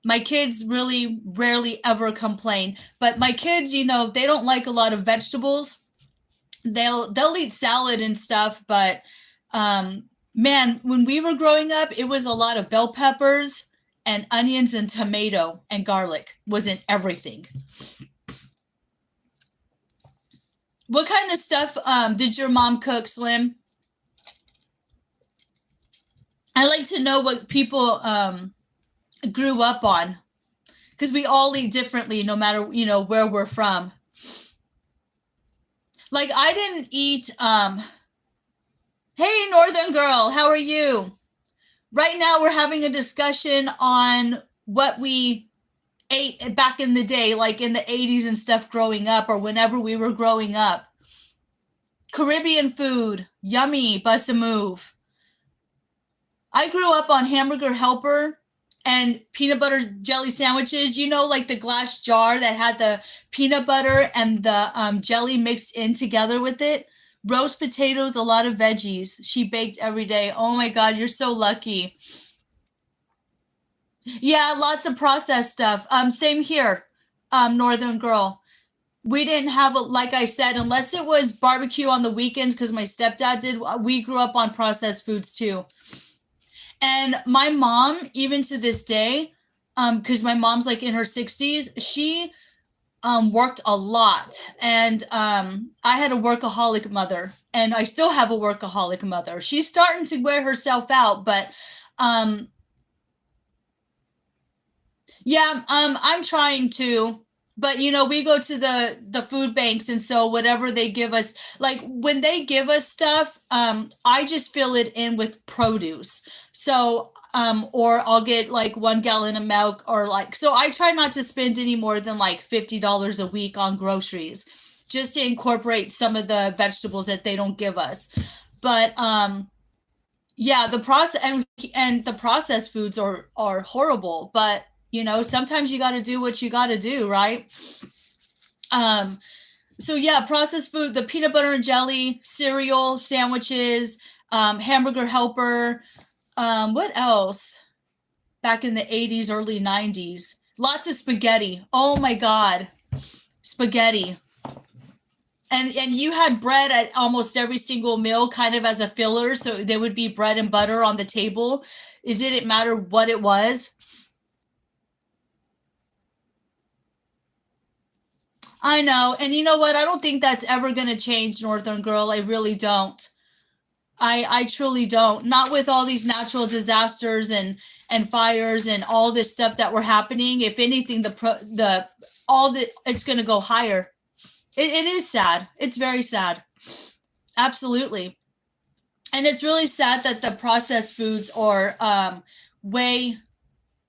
My kids really rarely ever complain, but my kids, you know, they don't like a lot of vegetables. They'll eat salad and stuff, but, man, when we were growing up, it was a lot of bell peppers and onions and tomato and garlic was in everything. What kind of stuff did your mom cook, Slim? I like to know what people grew up on because we all eat differently no matter, you know, where we're from. Like I didn't eat hey, Northern Girl, how are you? Right now, we're having a discussion on what we ate back in the day, like in the 80s and stuff growing up or whenever we were growing up. Caribbean food, yummy, Bussa Move. I grew up on Hamburger Helper and peanut butter jelly sandwiches, you know, like the glass jar that had the peanut butter and the jelly mixed in together with it. Roast potatoes, a lot of veggies. She baked every day. Oh my God, you're so lucky. Yeah, lots of processed stuff. Same here, Northern Girl. We didn't have, like I said, unless it was barbecue on the weekends, because my stepdad did, we grew up on processed foods too. And my mom, even to this day, because my mom's like in her 60s, she worked a lot. And I had a workaholic mother, and I still have a workaholic mother. She's starting to wear herself out, but yeah, I'm trying to. But, you know, we go to the food banks. And so whatever they give us, like when they give us stuff, I just fill it in with produce. So, or I'll get like 1 gallon of milk or like, so I try not to spend any more than like $50 a week on groceries just to incorporate some of the vegetables that they don't give us. But, yeah, the process and the processed foods are horrible, but you know, sometimes you got to do what you got to do, right? So yeah, processed food, the peanut butter and jelly, cereal, sandwiches, Hamburger Helper. What else? back in the 80s, early 90s. Lots of spaghetti. Oh my God. Spaghetti. And you had bread at almost every single meal kind of as a filler. So there would be bread and butter on the table. It didn't matter what it was. I know. And you know what? I don't think that's ever going to change, Northern Girl. I really don't. I truly don't. Not with all these natural disasters and fires and all this stuff that were happening. If anything, it's going to go higher. It is sad. It's very sad. Absolutely. And it's really sad that the processed foods are way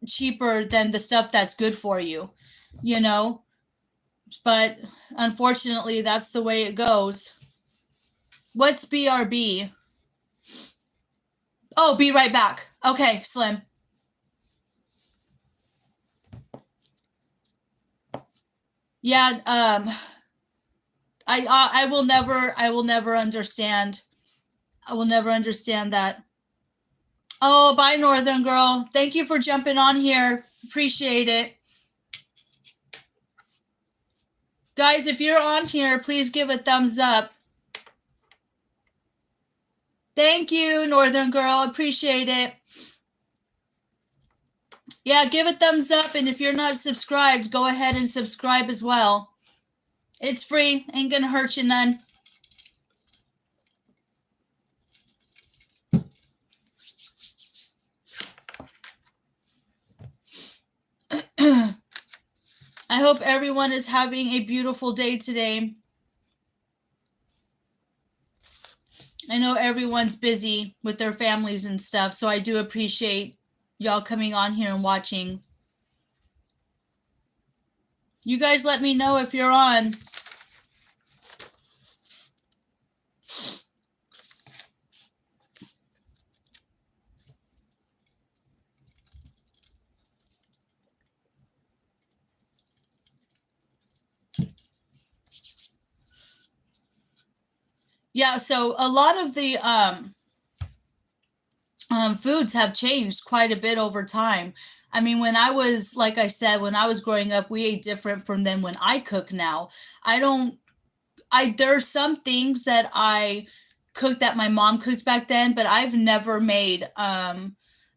cheaper than the stuff that's good for you, you know? But unfortunately, that's the way it goes. What's BRB? Oh, be right back. Okay, Slim. Yeah, I will never understand. I will never understand that. Oh, bye, Northern Girl. Thank you for jumping on here. Appreciate it. Guys, if you're on here, please give a thumbs up. Thank you, Northern Girl. Appreciate it. Yeah, give a thumbs up. And if you're not subscribed, go ahead and subscribe as well. It's free. Ain't gonna hurt you none. I hope everyone is having a beautiful day today. I know everyone's busy with their families and stuff, so I do appreciate y'all coming on here and watching. You guys let me know if you're on. Yeah, so a lot of the foods have changed quite a bit over time. I mean, when I was, like I said, when I was growing up, we ate different from them when I cook now. There's some things that I cooked that my mom cooked back then, but I've never made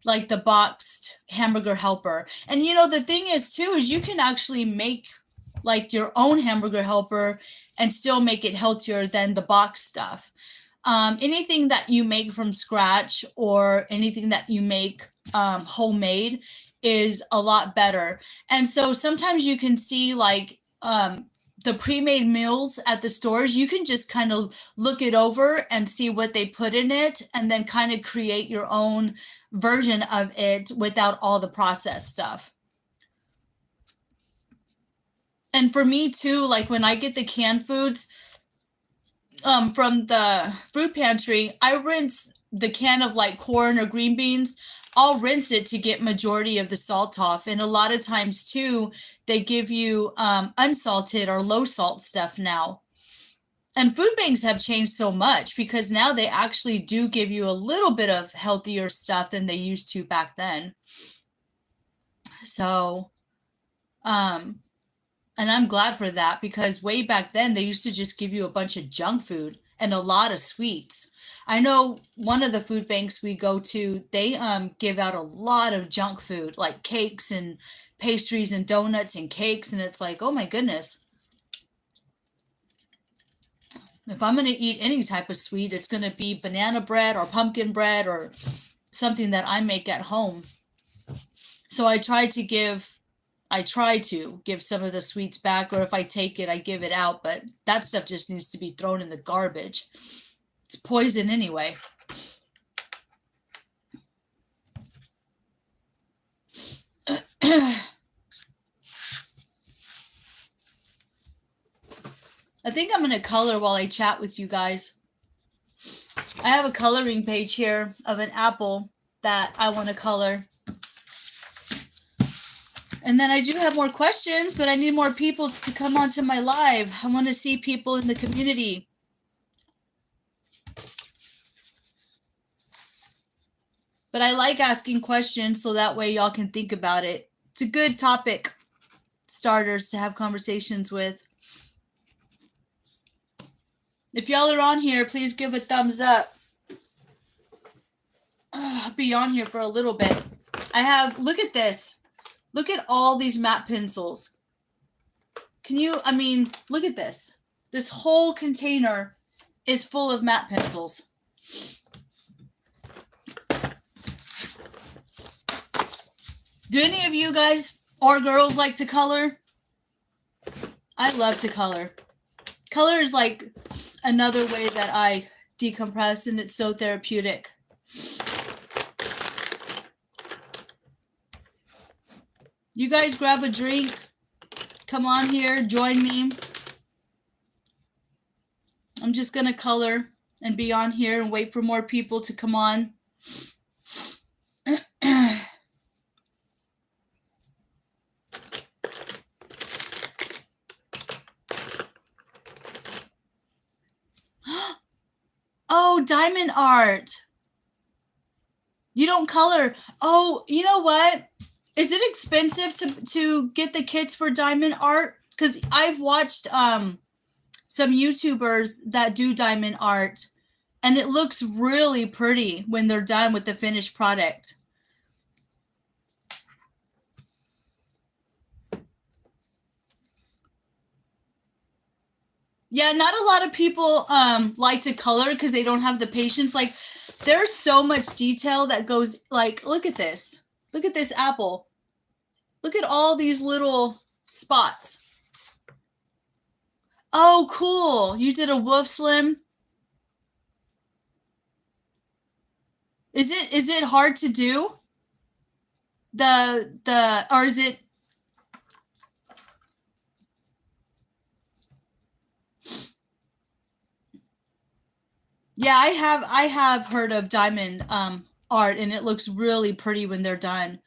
like the boxed hamburger helper. And you know, the thing is too, is you can actually make like your own hamburger helper and still make it healthier than the box stuff. Anything that you make from scratch or anything that you make homemade is a lot better. And so sometimes you can see like the pre-made meals at the stores. You can just kind of look it over and see what they put in it and then kind of create your own version of it without all the processed stuff. And for me too, like when I get the canned foods from the food pantry, I rinse the can of like corn or green beans. I'll rinse it to get majority of the salt off. And a lot of times too, they give you unsalted or low salt stuff now. And food banks have changed so much because now they actually do give you a little bit of healthier stuff than they used to back then. So, and I'm glad for that because way back then, they used to just give you a bunch of junk food and a lot of sweets. I know one of the food banks we go to, they give out a lot of junk food, like cakes and pastries and donuts and cakes. And it's like, oh my goodness. If I'm going to eat any type of sweet, it's going to be banana bread or pumpkin bread or something that I make at home. So I try to give some of the sweets back, or if I take it, I give it out. But that stuff just needs to be thrown in the garbage. It's poison anyway. I think I'm going to color while I chat with you guys. I have a coloring page here of an apple that I want to color. And then I do have more questions, but I need more people to come onto my live. I want to see people in the community. But I like asking questions so that way y'all can think about it. It's a good topic starters to have conversations with. If y'all are on here, please give a thumbs up. I'll be on here for a little bit. Look at this. Look at all these matte pencils. Look at this. This whole container is full of matte pencils. Do any of you guys or girls like to color? I love to color. Color is like another way that I decompress, and it's so therapeutic. You guys grab a drink. Come on here, join me. I'm just going to color and be on here and wait for more people to come on. Oh, diamond art. You don't color. Oh, you know what? Is it expensive to get the kits for diamond art? Because I've watched some YouTubers that do diamond art, and it looks really pretty when they're done with the finished product. Yeah, not a lot of people like to color because they don't have the patience. Like, there's so much detail that goes, like, look at this. Look at this apple. Look at all these little spots. Oh, cool. You did a Wolf Slim. Is it hard to do? Or is it? Yeah, I have heard of diamond art, and it looks really pretty when they're done.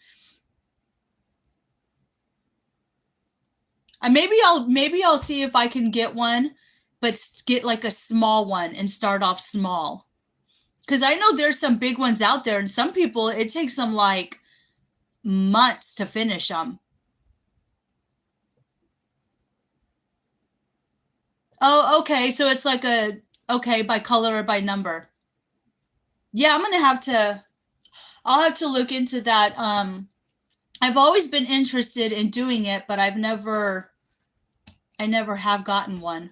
Maybe I'll see if I can get one, but get like a small one and start off small. Because I know there's some big ones out there, and some people, it takes them like months to finish them. Oh, okay. So it's like by color or by number. Yeah, I'll have to look into that. I've always been interested in doing it, but I never have gotten one.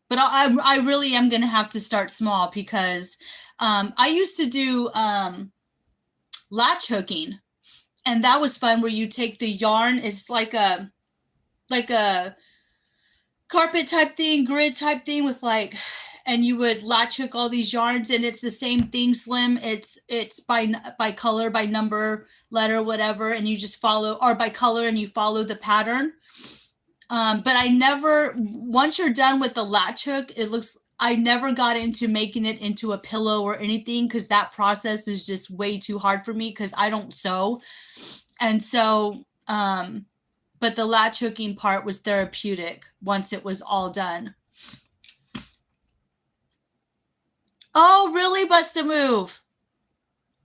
But I really am going to have to start small because I used to do latch hooking, and that was fun where you take the yarn. It's like a carpet type thing, grid type thing with like, and you would latch hook all these yarns, and it's the same thing, Slim. It's by color, by number, letter, whatever, and you just follow, or by color and you follow the pattern. But once you're done with the latch hook, I never got into making it into a pillow or anything because that process is just way too hard for me because I don't sew. And so, but the latch hooking part was therapeutic once it was all done. Oh, really, Bust a Move?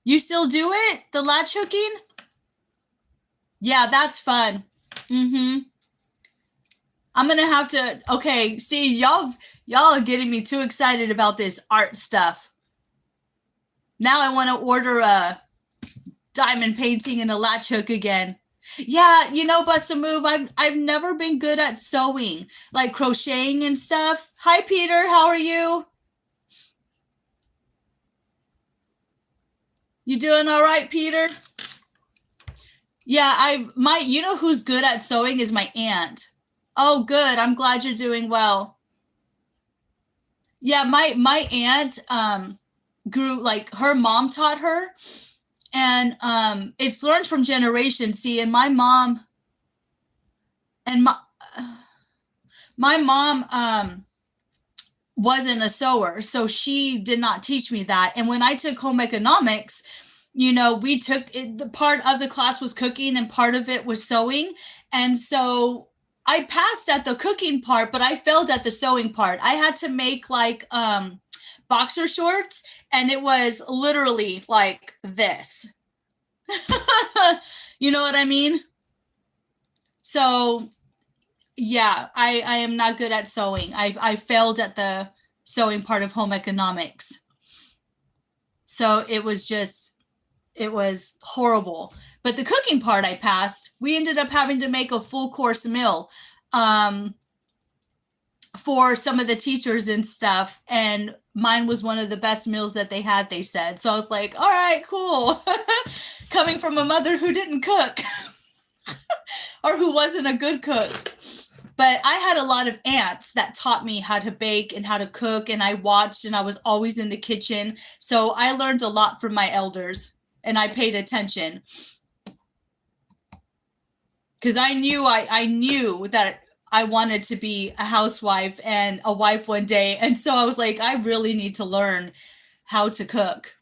You still do it? The latch hooking? Yeah, that's fun. Mm-hmm. I'm going to have to, okay, see, y'all are getting me too excited about this art stuff. Now I want to order a diamond painting and a latch hook again. Yeah, you know, Bust a Move, I've never been good at sewing, like crocheting and stuff. Hi, Peter, how are you? You doing all right, Peter? Yeah, you know who's good at sewing is my aunt. Oh, good. I'm glad you're doing well. Yeah, my aunt grew, like, her mom taught her, and it's learned from generations. See, and my mom wasn't a sewer, so she did not teach me that. And when I took home economics, you know, we took it, the part of the class was cooking and part of it was sewing. And so I passed at the cooking part, but I failed at the sewing part. I had to make like boxer shorts, And it was literally like this. You know what I mean? So yeah, I am not good at sewing. I failed at the sewing part of home economics. So it was horrible. But the cooking part I passed. We ended up having to make a full course meal for some of the teachers and stuff. And mine was one of the best meals that they had, they said. So I was like, all right, cool. Coming from a mother who didn't cook or who wasn't a good cook. But I had a lot of aunts that taught me how to bake and how to cook. And I watched, and I was always in the kitchen. So I learned a lot from my elders, and I paid attention. Because I knew that I wanted to be a housewife and a wife one day. And so I was like, I really need to learn how to cook.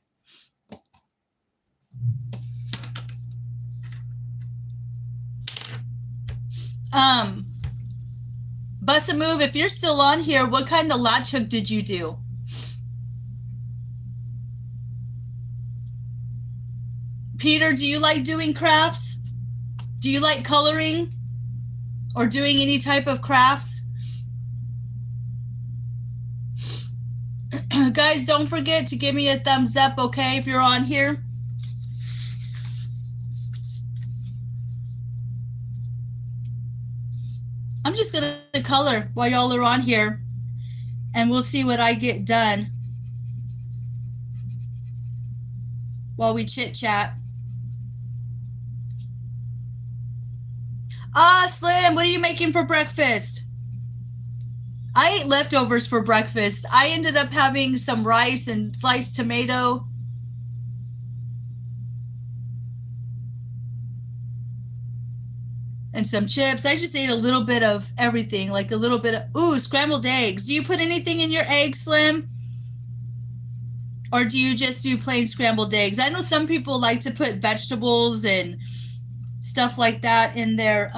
Bust a Move, if you're still on here, what kind of latch hook did you do? Peter, do you like doing crafts? Do you like coloring or doing any type of crafts? Guys, don't forget to give me a thumbs up, okay, if you're on here. I'm just going to color while y'all are on here, and we'll see what I get done while we chit-chat. Slim, what are you making for breakfast? I ate leftovers for breakfast. I ended up having some rice and sliced tomato. And some chips. I just ate a little bit of everything, like a little bit of, scrambled eggs. Do you put anything in your eggs, Slim? Or do you just do plain scrambled eggs? I know some people like to put vegetables and stuff like that in their,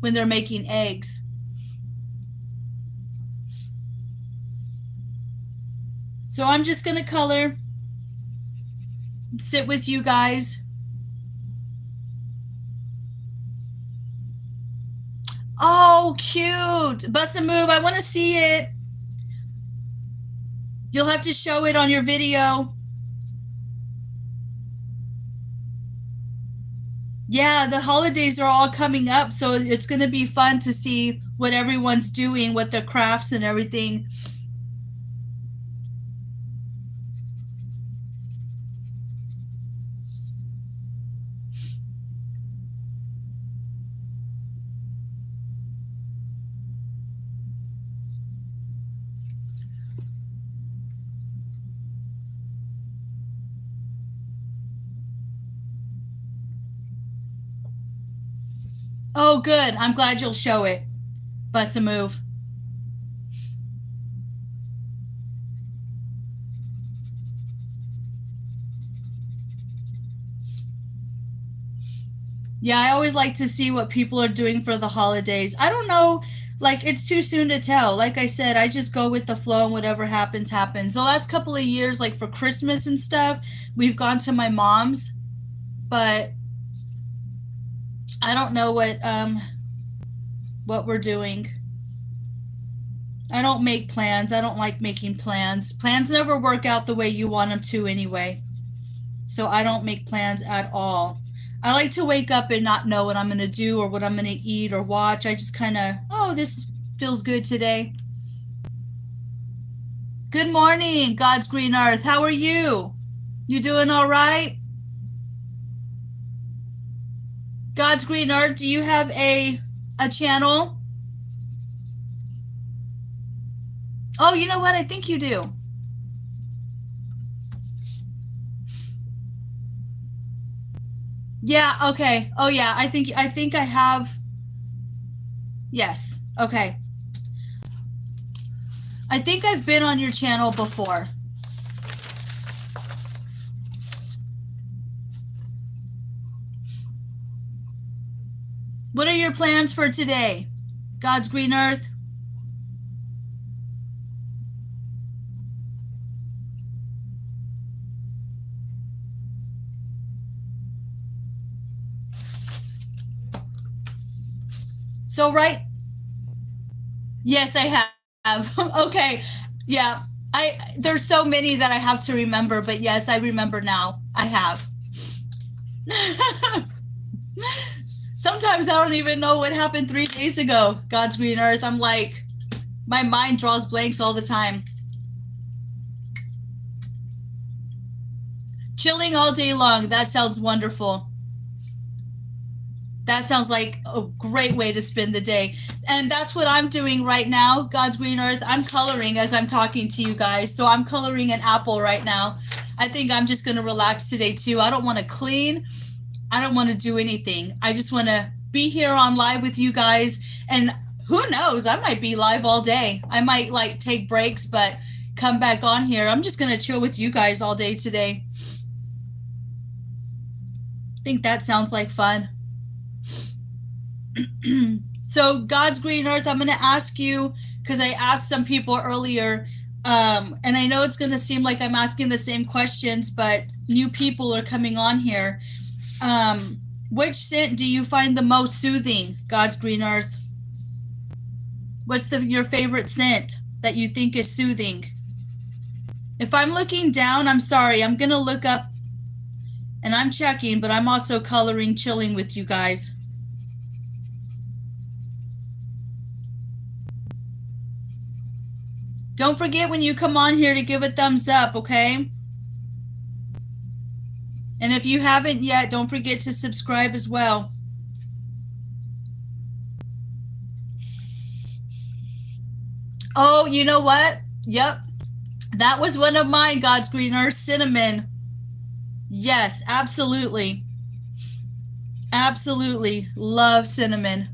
when they're making eggs. So I'm just going to color, sit with you guys. Oh, cute. Bust a Move. I want to see it. You'll have to show it on your video. Yeah, the holidays are all coming up, so it's going to be fun to see what everyone's doing with their crafts and everything. Oh, good. I'm glad you'll show it. Bust a Move. Yeah, I always like to see what people are doing for the holidays. I don't know, like, it's too soon to tell. Like I said, I just go with the flow, and whatever happens, happens. The last couple of years, like for Christmas and stuff, we've gone to my mom's, but I don't know what we're doing. I don't make plans. I don't like making plans. Plans never work out the way you want them to anyway. So I don't make plans at all. I like to wake up and not know what I'm going to do or what I'm going to eat or watch. I just kind of, this feels good today. Good morning, God's Green Earth. How are you? You doing all right? God's Green Earth, do you have a channel? Oh, you know what? I think you do. Yeah, okay. Oh yeah, I think I have. Yes. Okay. I think I've been on your channel before. What are your plans for today? God's Green Earth? So right, yes, I have. Okay. Yeah. There's so many that I have to remember, but yes, I remember now. I have. Sometimes I don't even know what happened 3 days ago. God's green earth. I'm like, my mind draws blanks all the time. Chilling all day long. That sounds wonderful. That sounds like a great way to spend the day. And that's what I'm doing right now, God's green earth. I'm coloring as I'm talking to you guys. So I'm coloring an apple right now. I think I'm just going to relax today too. I don't want to clean. I don't want to do anything. I just want to be here on live with you guys. And who knows, I might be live all day. I might like take breaks, but come back on here. I'm just going to chill with you guys all day today. I think that sounds like fun. So God's green earth, I'm going to ask you, because I asked some people earlier, and I know it's going to seem like I'm asking the same questions, but new people are coming on here. Which scent do you find the most soothing, God's green earth? What's your favorite scent that you think is soothing? If I'm looking down, I'm sorry, I'm going to look up and I'm checking, but I'm also coloring, chilling with you guys. Don't forget when you come on here to give a thumbs up, okay? And if you haven't yet, don't forget to subscribe as well. Oh, you know what? Yep. That was one of mine, God's green earth, cinnamon. Yes, absolutely. Absolutely. Love cinnamon.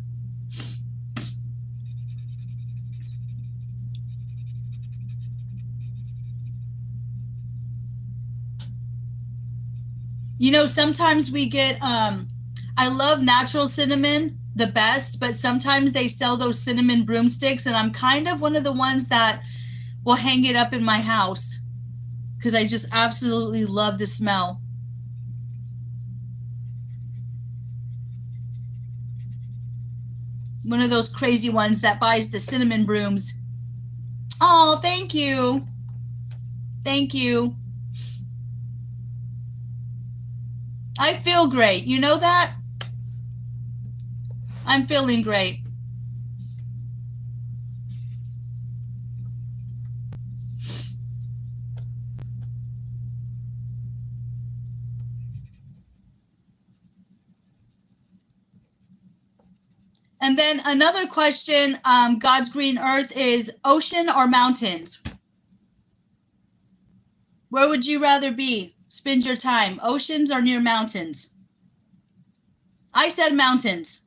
You know, sometimes we get, I love natural cinnamon the best, but sometimes they sell those cinnamon broomsticks, and I'm kind of one of the ones that will hang it up in my house because I just absolutely love the smell. One of those crazy ones that buys the cinnamon brooms. Oh, thank you. Thank you. I feel great. You know that? I'm feeling great. And then another question, God's green earth, is ocean or mountains? Where would you rather be? Spend your time, oceans or near mountains? I said mountains.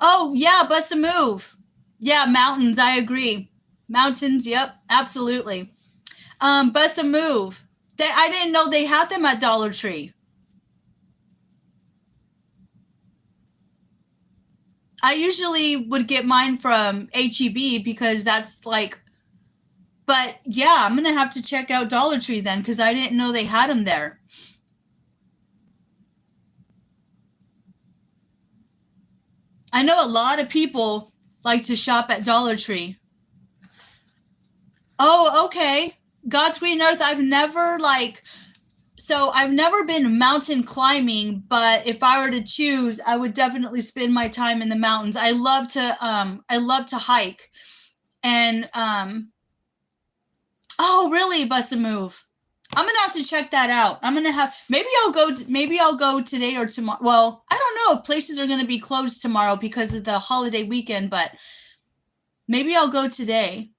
Oh, yeah, bust a move. Yeah, mountains, I agree. Mountains, yep, absolutely. Bust a move. I didn't know they had them at Dollar Tree. I usually would get mine from H-E-B because that's like, but yeah, I'm going to have to check out Dollar Tree then because I didn't know they had them there. I know a lot of people like to shop at Dollar Tree. Oh, okay. God's green earth, I've never been mountain climbing, but if I were to choose, I would definitely spend my time in the mountains. I love to hike. And oh, really, bust a move. I'm gonna have to check that out. Maybe I'll go today or tomorrow. Well, I don't know if places are gonna be closed tomorrow because of the holiday weekend, but maybe I'll go today.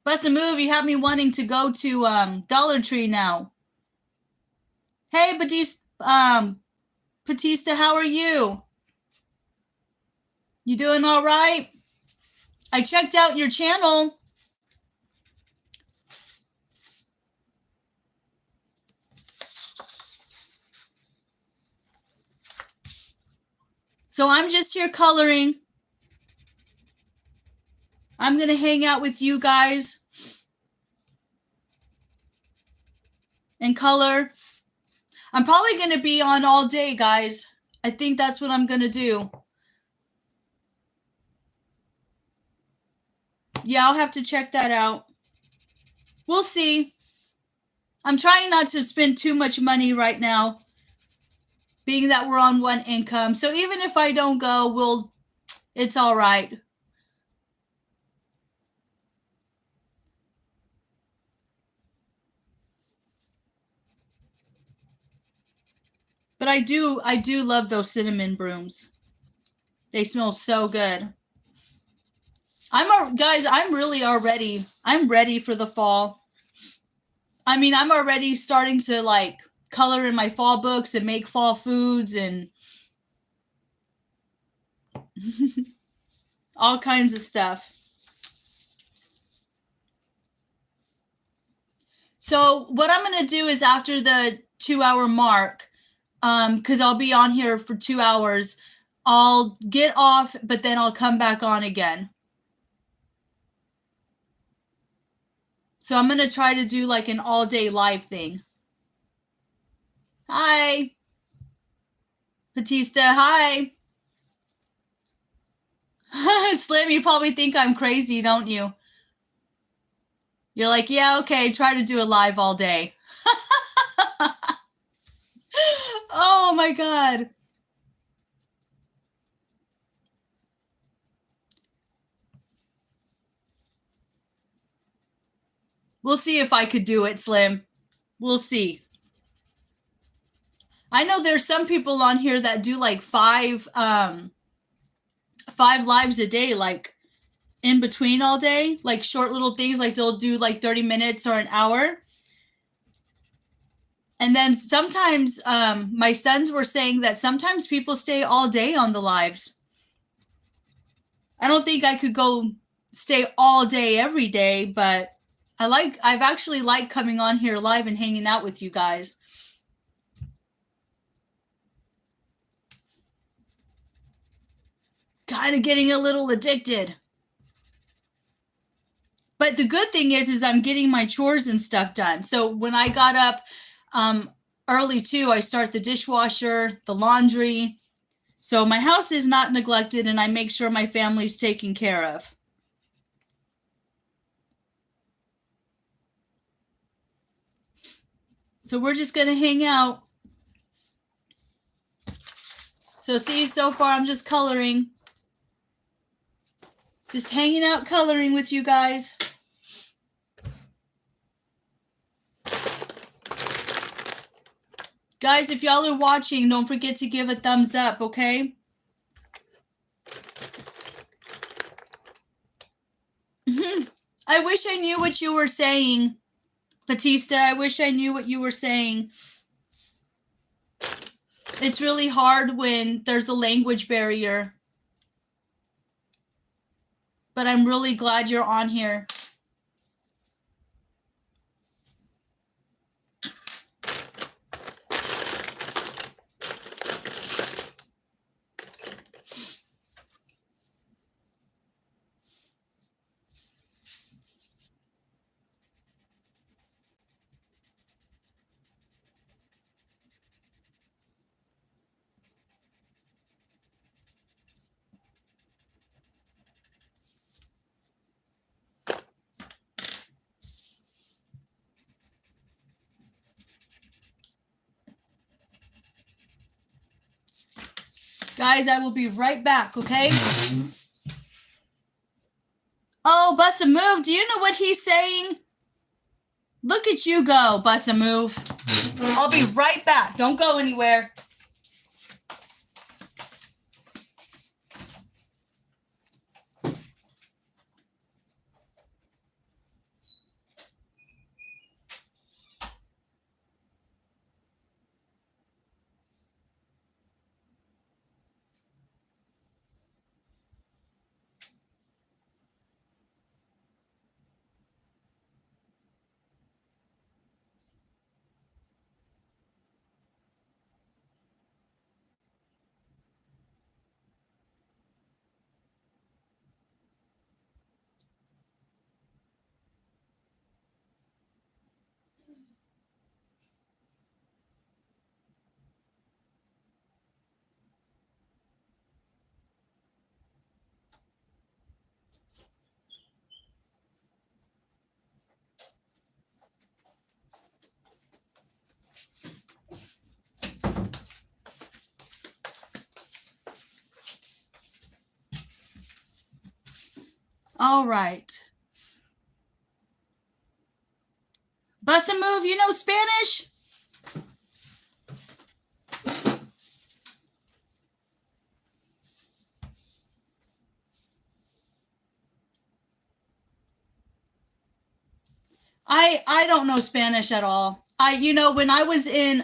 Bust a move, you have me wanting to go to Dollar Tree now. Hey, Batista, how are you? You doing all right? I checked out your channel. So I'm just here coloring. I'm going to hang out with you guys and color. I'm probably going to be on all day, guys. I think that's what I'm going to do. Yeah, I'll have to check that out. We'll see. I'm trying not to spend too much money right now, being that we're on one income. So even if I don't go, it's all right. But I do love those cinnamon brooms. They smell so good. Guys, I'm ready for the fall. I mean, I'm already starting to like color in my fall books and make fall foods and all kinds of stuff. So what I'm going to do is after the 2-hour mark, because I'll be on here for 2 hours, I'll get off, but then I'll come back on again. So I'm going to try to do like an all-day live thing. Hi. Batista, hi. Slim, you probably think I'm crazy, don't you? You're like, yeah, okay, try to do a live all day. Oh my God. We'll see if I could do it, Slim. We'll see. I know there's some people on here that do like five lives a day, like in between all day, like short little things, like they'll do like 30 minutes or an hour. And then sometimes my sons were saying that sometimes people stay all day on the lives. I don't think I could go stay all day every day, but I've actually liked coming on here live and hanging out with you guys. Kind of getting a little addicted. But the good thing is I'm getting my chores and stuff done. So when I got up early too, I start the dishwasher, the laundry. So my house is not neglected and I make sure my family's taken care of. So we're just going to hang out. So see, so far I'm just coloring. Just hanging out coloring with you guys. Guys, if y'all are watching, don't forget to give a thumbs up, okay? I wish I knew what you were saying, Batista. I wish I knew what you were saying. It's really hard when there's a language barrier. But I'm really glad you're on here. Guys, I will be right back, okay? Oh, Bus a Move, do you know what he's saying? Look at you go, Bus a Move. I'll be right back. Don't go anywhere. All right. Bust a move, you know Spanish? I don't know Spanish at all. When I was in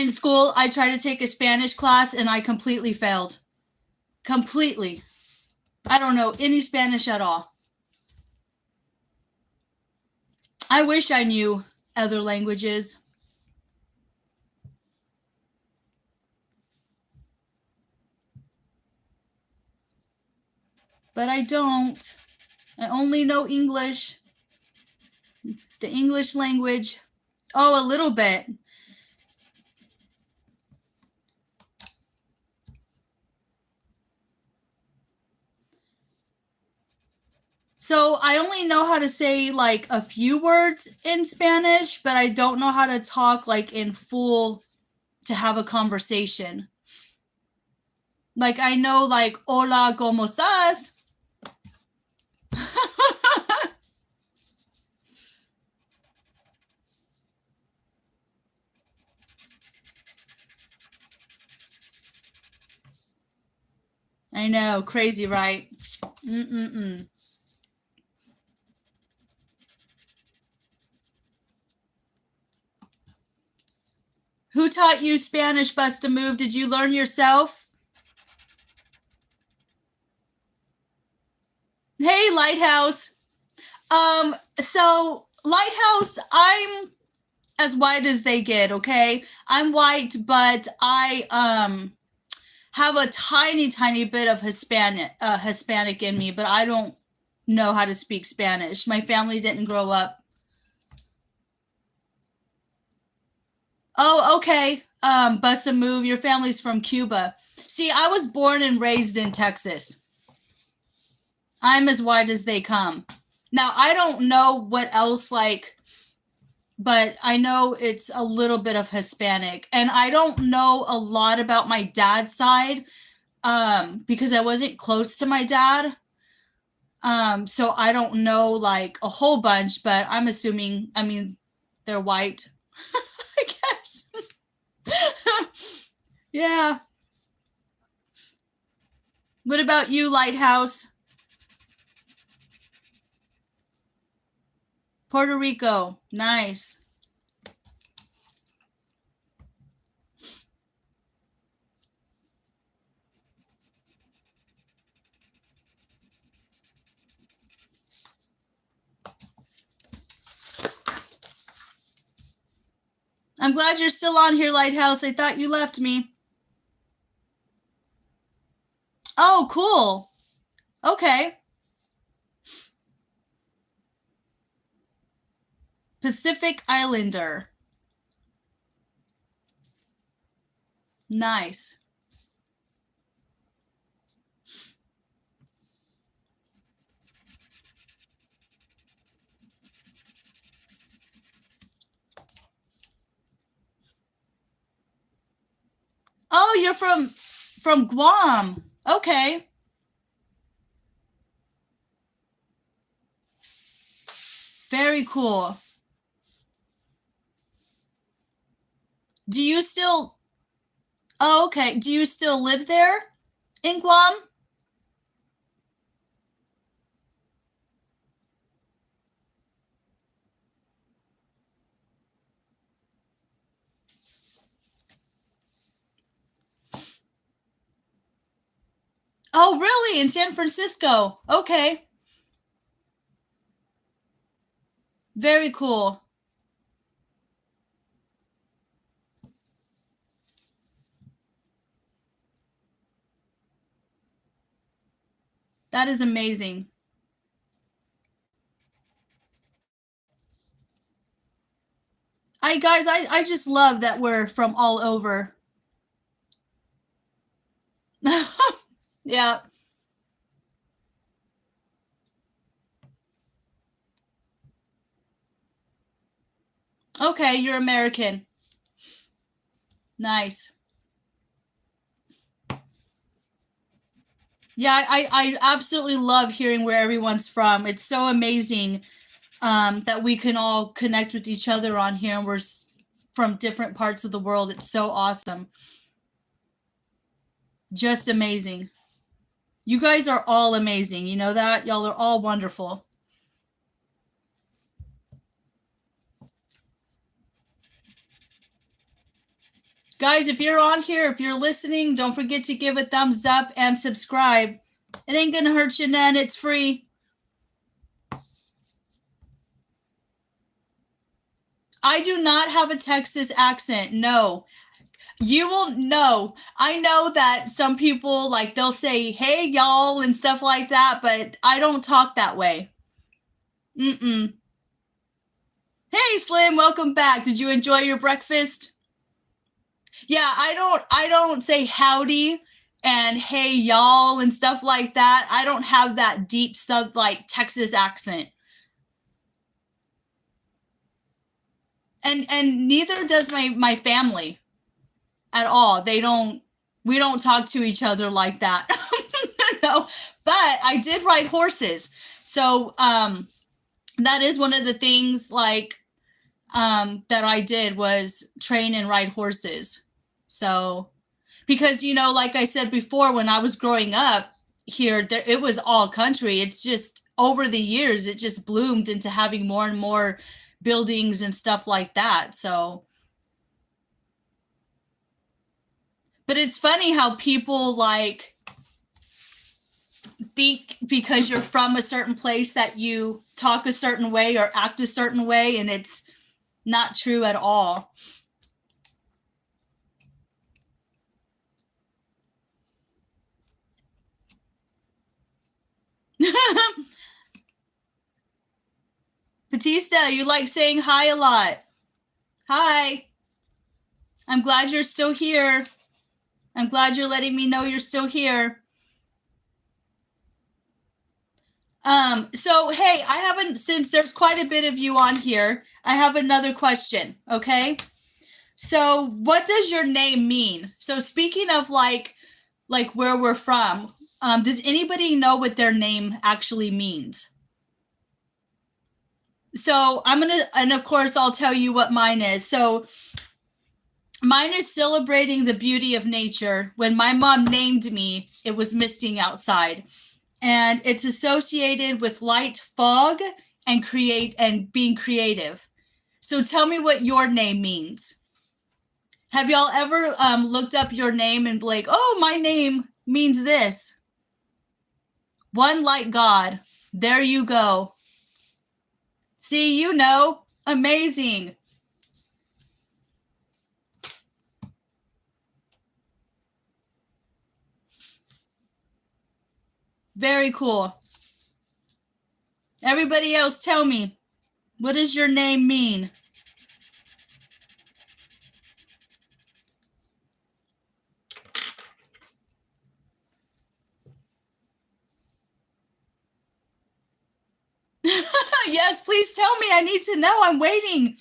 school, I tried to take a Spanish class and I completely failed. Completely. I don't know any Spanish at all. I wish I knew other languages. But I don't. I only know English. The English language. Oh, a little bit. So I only know how to say like a few words in Spanish, but I don't know how to talk like in full to have a conversation. Like I know like hola, ¿cómo estás? I know, crazy, right? Mm-mm-mm. Who taught you Spanish, Bust a Move? Did you learn yourself? Hey, Lighthouse. So Lighthouse, I'm as white as they get, okay? I'm white, but I have a tiny bit of Hispanic in me, but I don't know how to speak Spanish. My family didn't grow up. Oh, okay. Bust a Move. Your family's from Cuba. See, I was born and raised in Texas. I'm as white as they come. Now, I don't know what else but I know it's a little bit of Hispanic. And I don't know a lot about my dad's side because I wasn't close to my dad. So I don't know like a whole bunch, but I'm assuming, they're white, I guess. Yeah. What about you, Lighthouse? Puerto Rico. Nice. I'm glad you're still on here, Lighthouse. I thought you left me. Oh, cool. Okay. Pacific Islander. Nice. Oh, you're from Guam. Okay. Very cool. Do you still Oh, okay. Do you still live there in Guam? Oh, really? In San Francisco. Okay. Very cool. That is amazing. I just love that we're from all over. Yeah. Okay, you're American. Nice. Yeah, I absolutely love hearing where everyone's from. It's so amazing that we can all connect with each other on here, and from different parts of the world. It's so awesome. Just amazing. You guys are all amazing. You know that? Y'all are all wonderful. Guys, if you're on here, if you're listening, don't forget to give a thumbs up and subscribe. It ain't gonna hurt you none. It's free. I do not have a Texas accent. No. You will know. I know that some people, like, they'll say, hey, y'all, and stuff like that, but I don't talk that way. Mm-mm. Hey, Slim, welcome back. Did you enjoy your breakfast? Yeah, I don't say howdy and hey, y'all, and stuff like that. I don't have that deep, like, Texas accent. And neither does my family at all. We don't talk to each other like that. No, but I did ride horses. So that is one of the things, like, that I did was train and ride horses. So because, like I said before, when I was growing up here, it was all country. It's just over the years, it just bloomed into having more and more buildings and stuff like that. So, but it's funny how people, like, think because you're from a certain place that you talk a certain way or act a certain way, and it's not true at all. Batista, you like saying hi a lot. Hi. I'm glad you're still here. I'm glad you're letting me know you're still here. So hey, since there's quite a bit of you on here, I have another question, okay? So what does your name mean? So speaking of like where we're from, does anybody know what their name actually means? So and of course I'll tell you what mine is. So mine is celebrating the beauty of nature. When my mom named me, it was misting outside. And it's associated with light, fog, and being creative. So tell me what your name means. Have y'all ever looked up your name and be like, oh, my name means this? One like God. There you go. See, amazing. Very cool. Everybody else, tell me, what does your name mean? Yes, please tell me. I need to know. I'm waiting.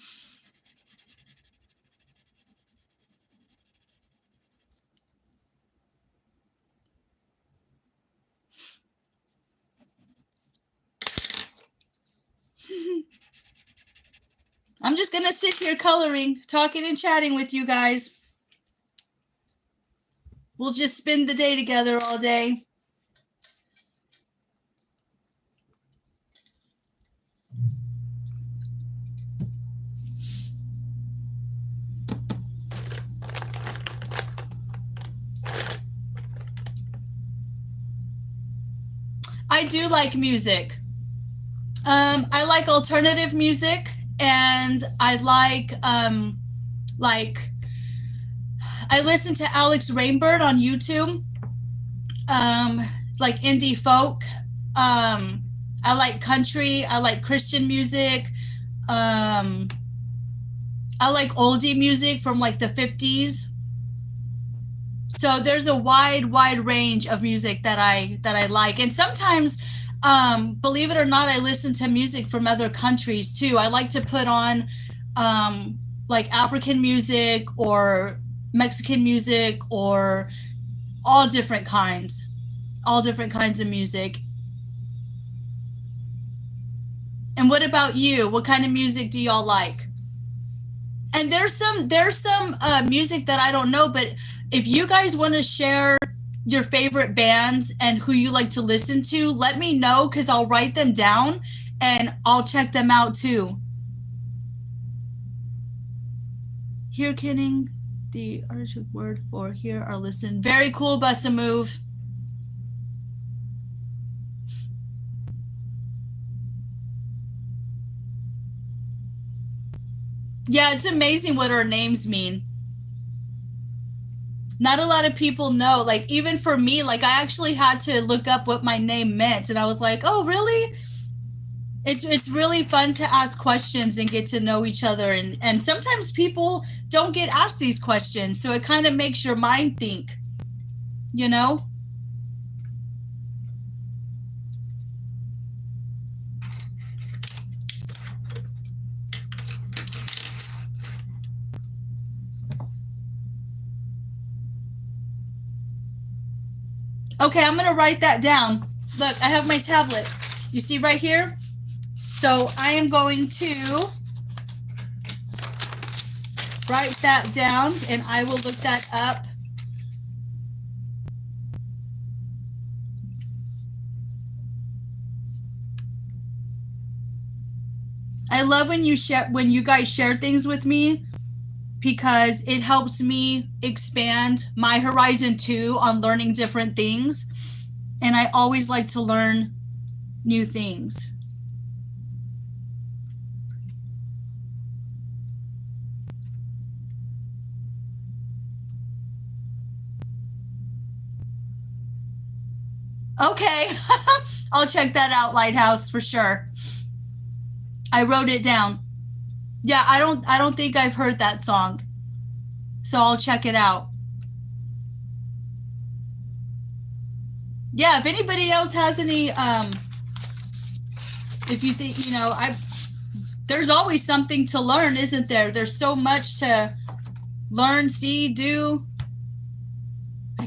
I'm just going to sit here coloring, talking and chatting with you guys. We'll just spend the day together all day. I do like music. I like alternative music, and I like I listen to Alex Rainbird on YouTube. Like indie folk. I like country. I like Christian music. I like oldie music from like the 50s. So there's a wide range of music that I like. And sometimes, believe it or not, I listen to music from other countries too. I like to put on like African music or Mexican music or all different kinds. All different kinds of music. And what about you? What kind of music do y'all like? And there's some music that I don't know, but if you guys want to share your favorite bands and who you like to listen to, let me know because I'll write them down and I'll check them out too. Here, Kenning, the artistic word for here or listen. Very cool, Bust a Move. Yeah, it's amazing what our names mean. Not a lot of people know. Like, even for me, like, I actually had to look up what my name meant. And I was like, oh, really? It's really fun to ask questions and get to know each other. And sometimes people don't get asked these questions. So it kind of makes your mind think, you know? Okay, I'm going to write that down. Look, I have my tablet. You see right here? So I am going to write that down and I will look that up. I love when you guys share things with me because it helps me expand my horizon too on learning different things. And I always like to learn new things. Okay, I'll check that out, Lighthouse, for sure. I wrote it down. Yeah, I don't think I've heard that song. So I'll check it out. Yeah, if anybody else has any if you think, there's always something to learn, isn't there? There's so much to learn, see, do.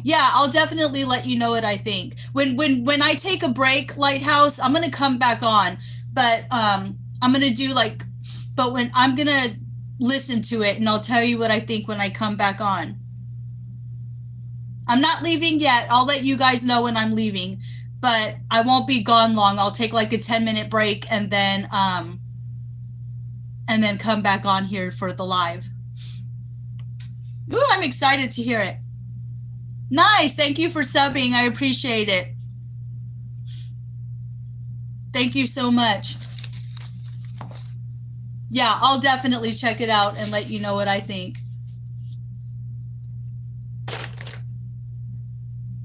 Yeah, I'll definitely let you know what I think. When I take a break, Lighthouse, I'm gonna come back on. But I'm gonna do when I'm gonna listen to it and I'll tell you what I think when I come back on. I'm not leaving yet. I'll let you guys know when I'm leaving, but I won't be gone long. I'll take like a 10-minute break and then come back on here for the live. Ooh, I'm excited to hear it. Nice. Thank you for subbing. I appreciate it. Thank you so much. Yeah, I'll definitely check it out and let you know what I think.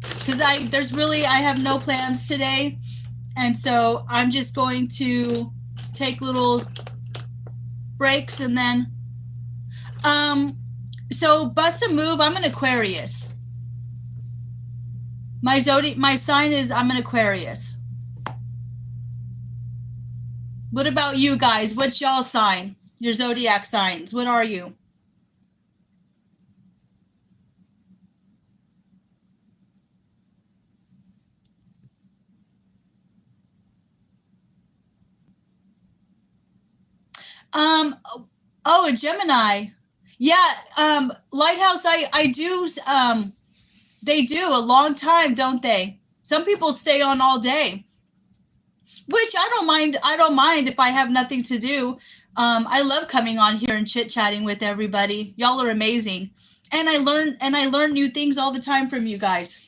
Because I have no plans today. And so I'm just going to take little breaks and then, so Bust a Move, I'm an Aquarius. My sign is I'm an Aquarius. What about you guys? What's y'all sign? Your zodiac signs. What are you? Oh, a Gemini. Yeah, Lighthouse, I do, they do a long time, don't they? Some people stay on all day, which I don't mind if I have nothing to do. I love coming on here and chit-chatting with everybody. Y'all are amazing. And I learn new things all the time from you guys.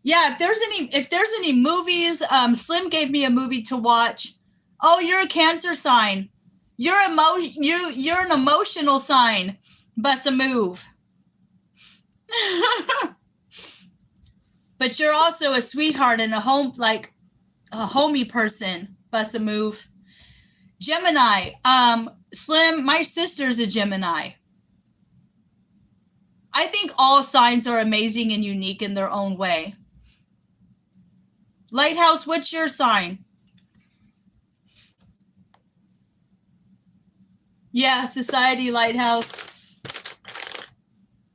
Yeah, if there's any movies, Slim gave me a movie to watch. Oh, you're a Cancer sign. You're an emotional sign. Bust a Move. But you're also a sweetheart and a homey person. Bust a Move. Gemini. Slim, my sister's a Gemini. I think all signs are amazing and unique in their own way. Lighthouse, what's your sign? Yeah, Society, Lighthouse.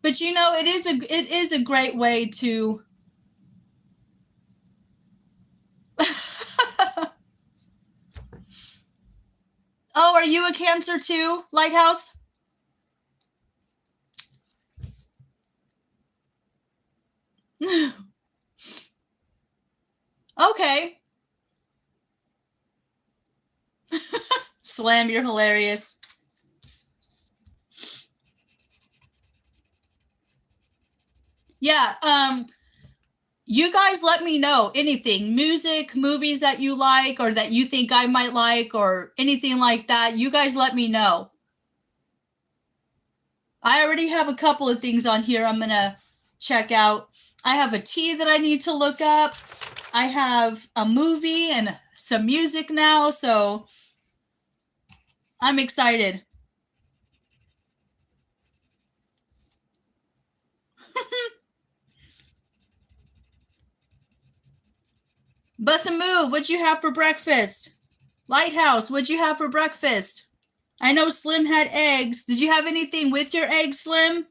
But it is a great way to are you a Cancer too, Lighthouse? Okay. Slam, you're hilarious. Yeah, you guys let me know anything, music, movies that you like or that you think I might like or anything like that. You guys let me know. I already have a couple of things on here I'm going to check out. I have a tea that I need to look up. I have a movie and some music now, so I'm excited. Bust a move, what'd you have for breakfast? Lighthouse, what'd you have for breakfast? I know Slim had eggs. Did you have anything with your eggs, Slim?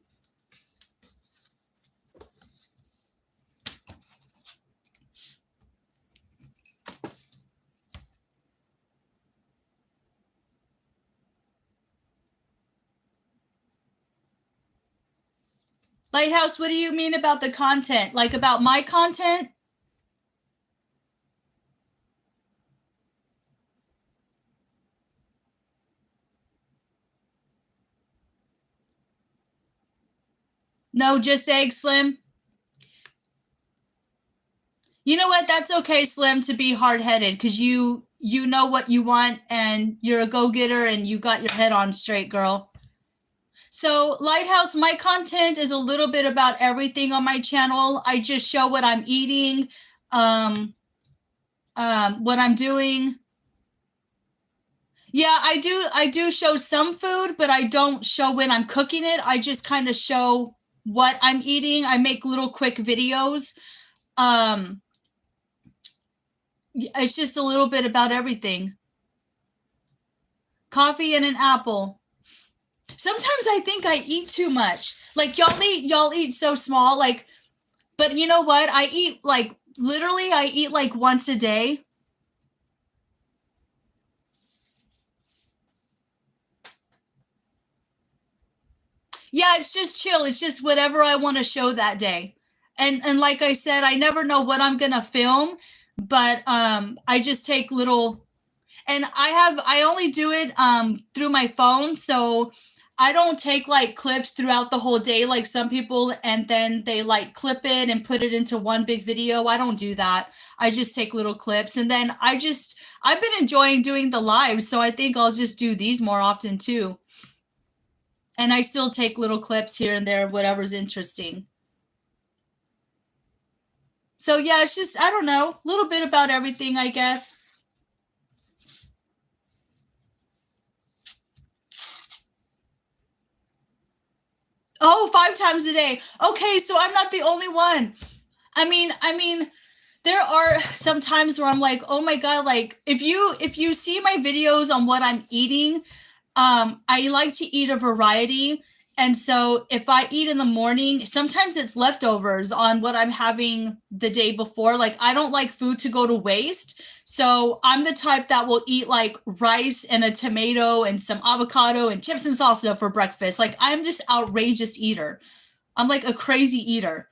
Lighthouse, what do you mean about the content? Like about my content? No, just eggs, Slim? You know what? That's okay, Slim, to be hard-headed because you know what you want and you're a go-getter and you got your head on straight, girl. So, Lighthouse, my content is a little bit about everything on my channel. I just show what I'm eating, what I'm doing. Yeah, I do show some food, but I don't show when I'm cooking it. I just kind of show what I'm eating. I make little quick videos. It's just a little bit about everything. Coffee and an apple. Sometimes I think I eat too much. Like y'all eat so small, like, but you know what? I eat like literally I eat like once a day. Yeah, it's just chill. It's just whatever I want to show that day. And like I said, I never know what I'm gonna film, but I just take little, and I only do it through my phone, so I don't take like clips throughout the whole day like some people and then they like clip it and put it into one big video. I don't do that. I just take little clips and then I've been enjoying doing the lives, so I think I'll just do these more often too. And I still take little clips here and there, whatever's interesting. So yeah, it's just, I don't know, a little bit about everything, I guess. Oh, 5 times a day. Okay, so I'm not the only one. I mean, there are some times where I'm like, oh my God, like if you see my videos on what I'm eating, I like to eat a variety. And so if I eat in the morning, sometimes it's leftovers on what I'm having the day before. Like I don't like food to go to waste. So I'm the type that will eat like rice and a tomato and some avocado and chips and salsa for breakfast. Like I'm just outrageous eater. I'm like a crazy eater.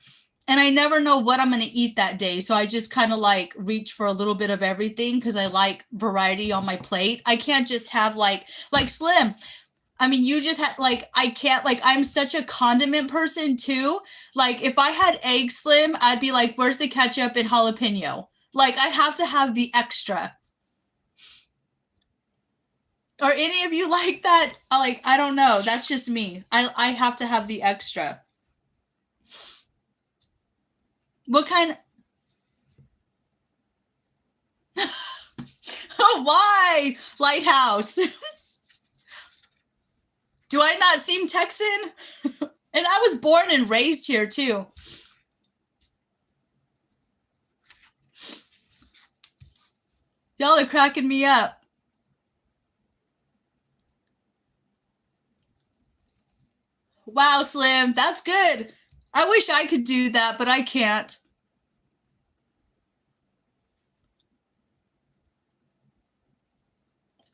And I never know what I'm going to eat that day. So I just kind of like reach for a little bit of everything because I like variety on my plate. I can't just have like Slim. I mean, you just had like, I can't, like, I'm such a condiment person too. Like if I had egg, Slim, I'd be like, where's the ketchup and jalapeno? Like I have to have the extra. Are any of you like that? Like, I don't know. That's just me. I have to have the extra. What kind? Oh, why? Lighthouse. Do I not seem Texan? And I was born and raised here too. Y'all are cracking me up. Wow, Slim, that's good. I wish I could do that, but I can't.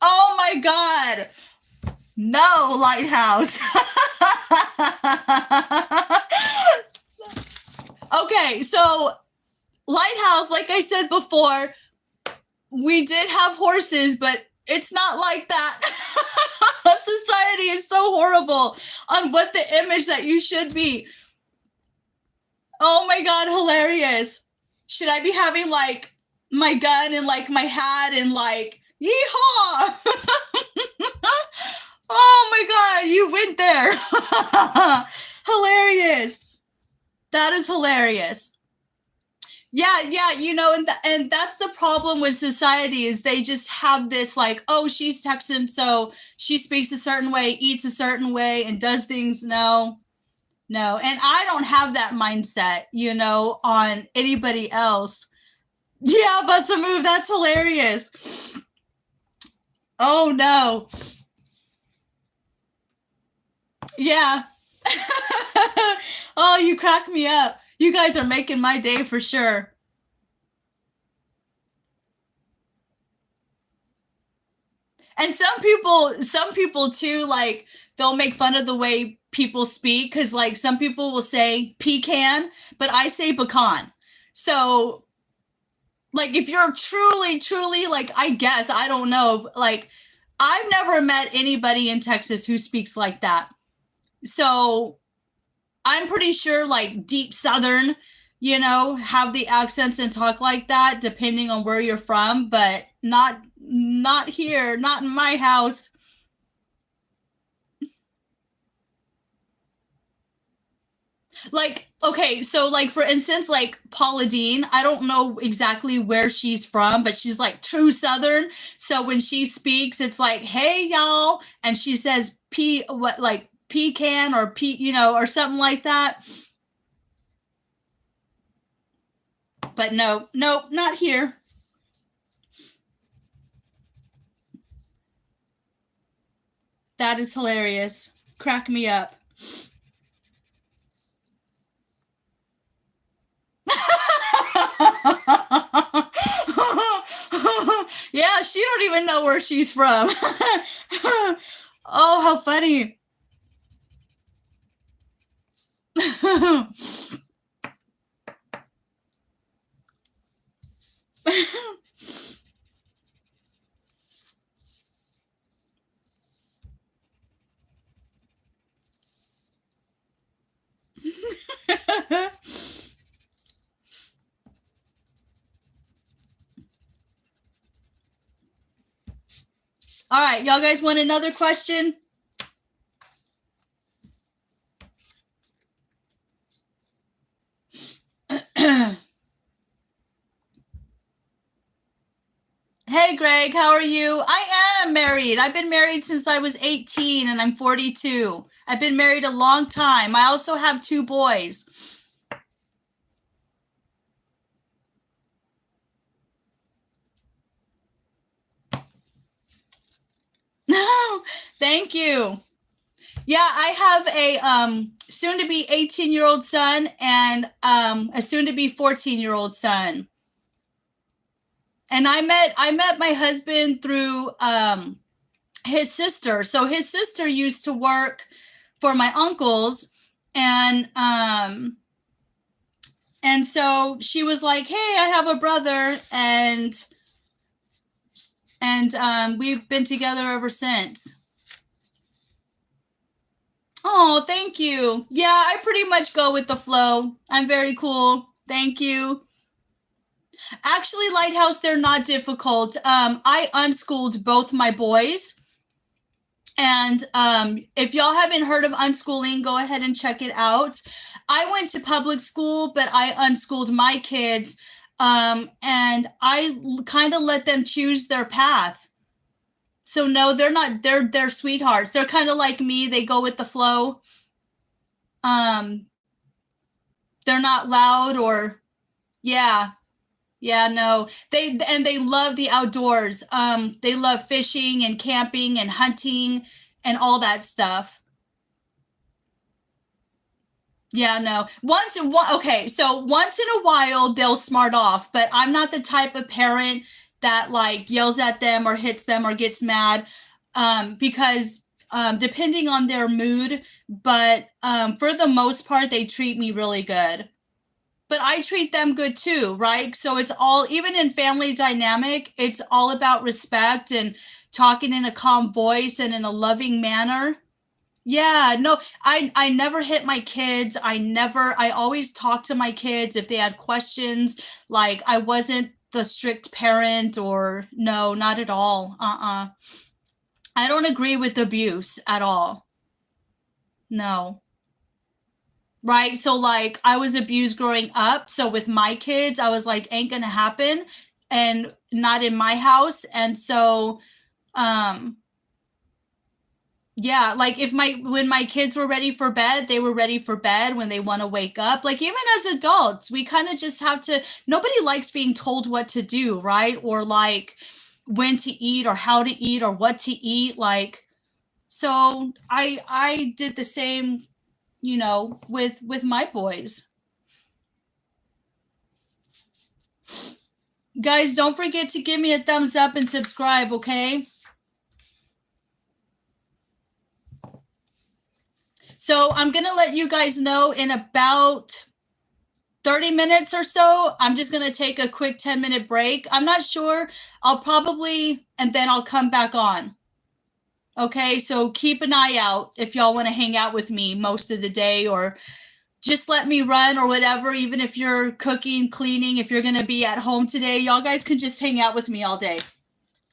Oh my God. No, Lighthouse. Okay, so Lighthouse, like I said before, we did have horses, but it's not like that. Society is so horrible on what the image that you should be. Oh my God, hilarious. Should I be having like my gun and like my hat and like, yeehaw! Oh my God, you went there. Hilarious. That is hilarious. Yeah, you know, and that's the problem with society is they just have this like, oh, she's Texan, so she speaks a certain way, eats a certain way, and does things. No. And I don't have that mindset, you know, on anybody else. Yeah, bust a move. That's hilarious. Oh no. Yeah. Oh, you crack me up. You guys are making my day for sure. And some people too, like they'll make fun of the way people speak because like some people will say pecan, but I say pecan. So like if you're truly like, I guess, I don't know, like I've never met anybody in Texas who speaks like that. So I'm pretty sure like deep Southern, you know, have the accents and talk like that depending on where you're from, but not here, not in my house. Like, okay, so like for instance, like Paula Deen, I don't know exactly where she's from, but she's like true Southern. So when she speaks, it's like, hey y'all, and she says like pecan or you know, or something like that. But no, not here. That is hilarious. Crack me up. Yeah, she don't even know where she's from. Oh, how funny. All right, y'all guys want another question? Hey, Greg, how are you? I am married. I've been married since I was 18 and I'm 42. I've been married a long time. I also have 2 boys. Thank you. Yeah, I have a soon to be 18-year-old son and a soon to be 14-year-old son. And I met my husband through his sister. So his sister used to work for my uncles, and so she was like, "Hey, I have a brother," and we've been together ever since. Oh, thank you. Yeah, I pretty much go with the flow. I'm very cool. Thank you. Actually, Lighthouse, they're not difficult. I unschooled both my boys. And if y'all haven't heard of unschooling, go ahead and check it out. I went to public school, but I unschooled my kids. And I kind of let them choose their path. So no, they're not, they're sweethearts. They're kind of like me. They go with the flow. They're not loud or, yeah. Yeah, no, they love the outdoors. They love fishing and camping and hunting and all that stuff. Yeah, no. Okay, so once in a while they'll smart off, but I'm not the type of parent that like yells at them or hits them or gets mad, because depending on their mood. But for the most part, they treat me really good. But I treat them good too, right? So it's all, even in family dynamic, it's all about respect and talking in a calm voice and in a loving manner. Yeah, no, I never hit my kids. I always talk to my kids if they had questions. Like, I wasn't the strict parent, or no, not at all. I don't agree with abuse at all. No. Right? So like, I was abused growing up. So with my kids, I was like, ain't gonna happen, and not in my house. And so um yeah, like, if my when my kids were ready for bed, they were ready for bed. When they want to wake up, like, even as adults, we kind of just have to, nobody likes being told what to do, right? Or like when to eat or how to eat or what to eat. Like, so I did the same, with my boys. Guys, don't forget to give me a thumbs up and subscribe, okay? So I'm going to let you guys know in about 30 minutes or so. I'm just going to take a quick 10-minute break. I'm not sure. I'll probably, and then I'll come back on. Okay, so keep an eye out if y'all want to hang out with me most of the day, or just let me run or whatever. Even if you're cooking, cleaning, if you're going to be at home today, y'all guys can just hang out with me all day.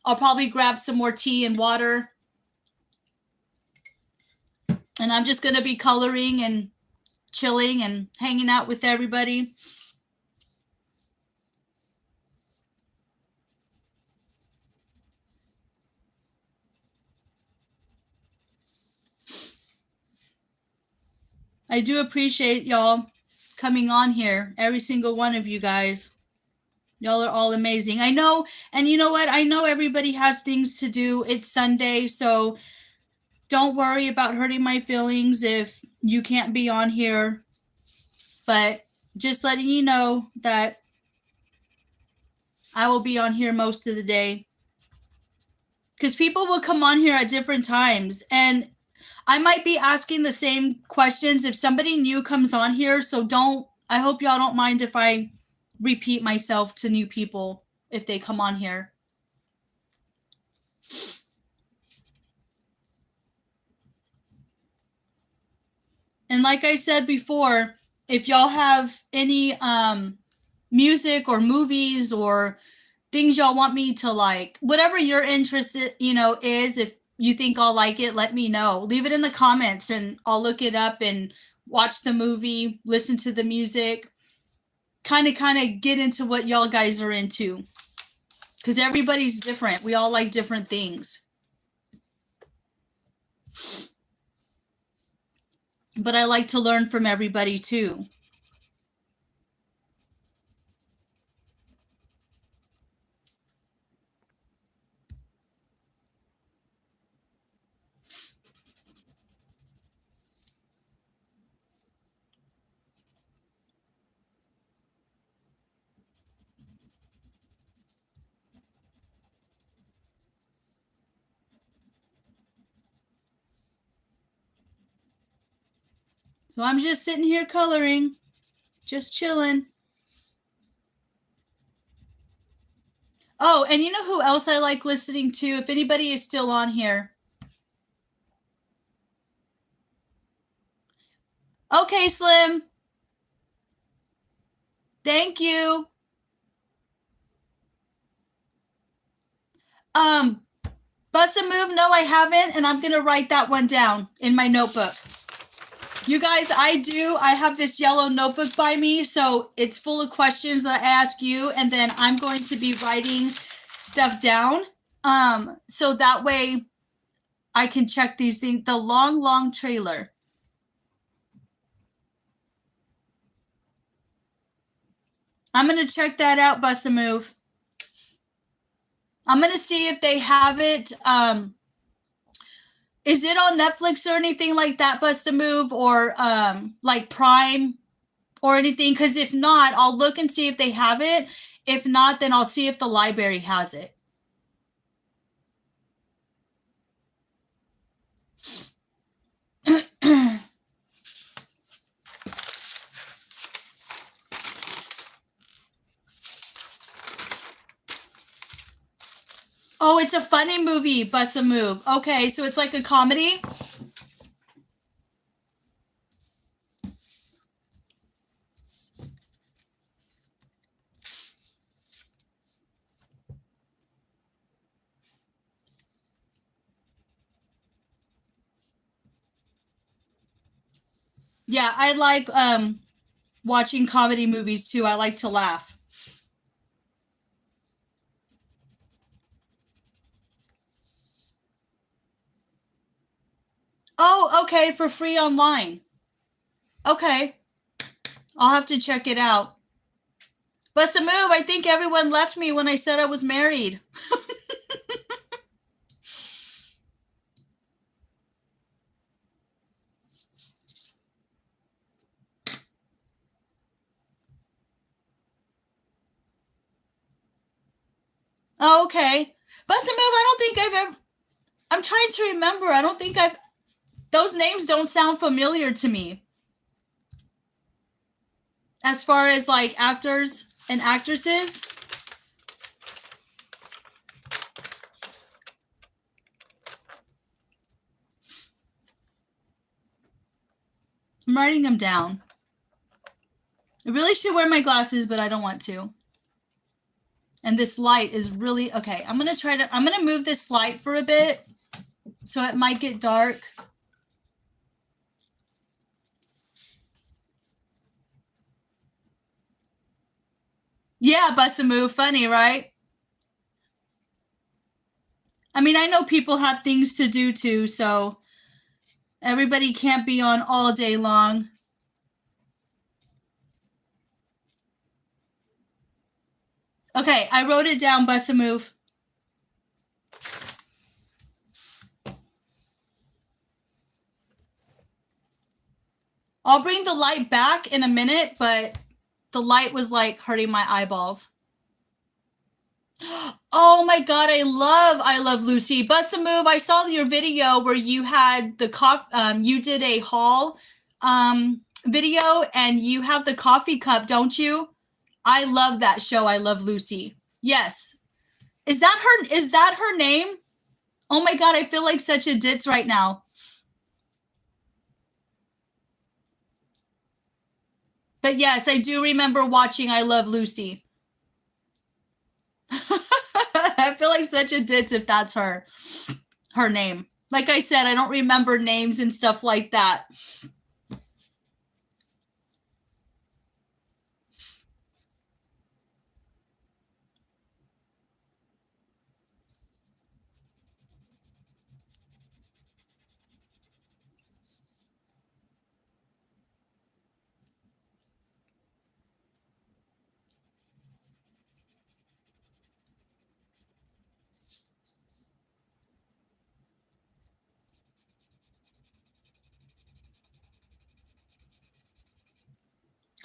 I'll probably grab some more tea and water. And I'm just going to be coloring and chilling and hanging out with everybody. I do appreciate y'all coming on here, every single one of you guys. Y'all are all amazing. I know, and you know what? I know everybody has things to do. It's Sunday, so don't worry about hurting my feelings if you can't be on here. But just letting you know that I will be on here most of the day. Because people will come on here at different times, and I might be asking the same questions if somebody new comes on here. So I hope y'all don't mind if I repeat myself to new people if they come on here. And like I said before, if y'all have any music or movies or things y'all want me to like, whatever your interest is, if you think I'll like it, let me know. Leave it in the comments and I'll look it up and watch the movie, listen to the music, kind of get into what y'all guys are into. Because everybody's different. We all like different things. But I like to learn from everybody too. So I'm just sitting here coloring, just chilling. Oh, and you know who else I like listening to? If anybody is still on here. Okay, Slim. Thank you. Bust a Move? No, I haven't, and I'm going to write that one down in my notebook. You guys, I have this yellow notebook by me, so it's full of questions that I ask you, and then I'm going to be writing stuff down. So that way I can check these things. The long trailer. I'm going to check that out, Bust a Move. I'm going to see if they have it. Is it on Netflix or anything like that, Bust a Move, or like Prime or anything? Because if not, I'll look and see if they have it. If not, then I'll see if the library has it. Oh, it's a funny movie, Bust a Move. Okay, so it's like a comedy? Yeah, I like watching comedy movies too. I like to laugh. Oh, okay, for free online. Okay, I'll have to check it out. Bust a Move, I think everyone left me when I said I was married. Oh, okay. Bust a Move, I don't think I've ever... I'm trying to remember. I don't think I've... Those names don't sound familiar to me. As far as like actors and actresses. I'm writing them down. I really should wear my glasses, but I don't want to. And this light is really... Okay, I'm going to move this light for a bit. So it might get dark. Yeah, Bust a Move. Funny, right? I mean, I know people have things to do too, so everybody can't be on all day long. Okay, I wrote it down, Bust a Move. I'll bring the light back in a minute, but the light was like hurting my eyeballs. Oh my God, I love Lucy. Bust a Move. I saw your video where you had the you did a haul video and you have the coffee cup, don't you? I love that show. I love Lucy. Yes. Is that her name? Oh my God, I feel like such a ditz right now. But yes, I do remember watching I Love Lucy. I feel like such a ditz if that's her name. Like I said, I don't remember names and stuff like that.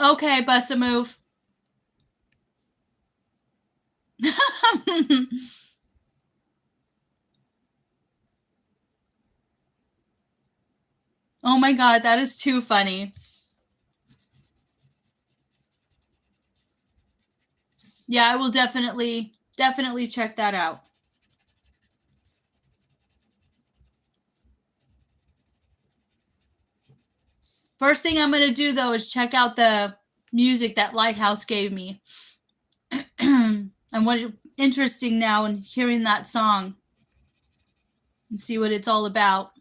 Okay, Bust a Move. Oh my God, that is too funny. Yeah, I will definitely check that out. First thing I'm going to do, though, is check out the music that Lighthouse gave me. And what interesting now in hearing that song and see what it's all about.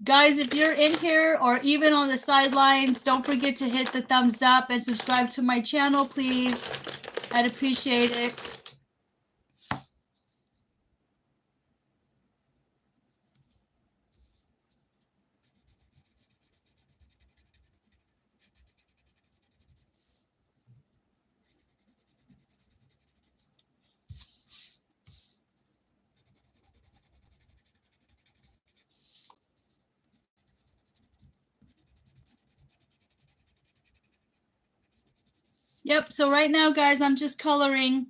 Guys, if you're in here or even on the sidelines, don't forget to hit the thumbs up and subscribe to my channel, please. I'd appreciate it. Yep, so right now, guys, I'm just coloring.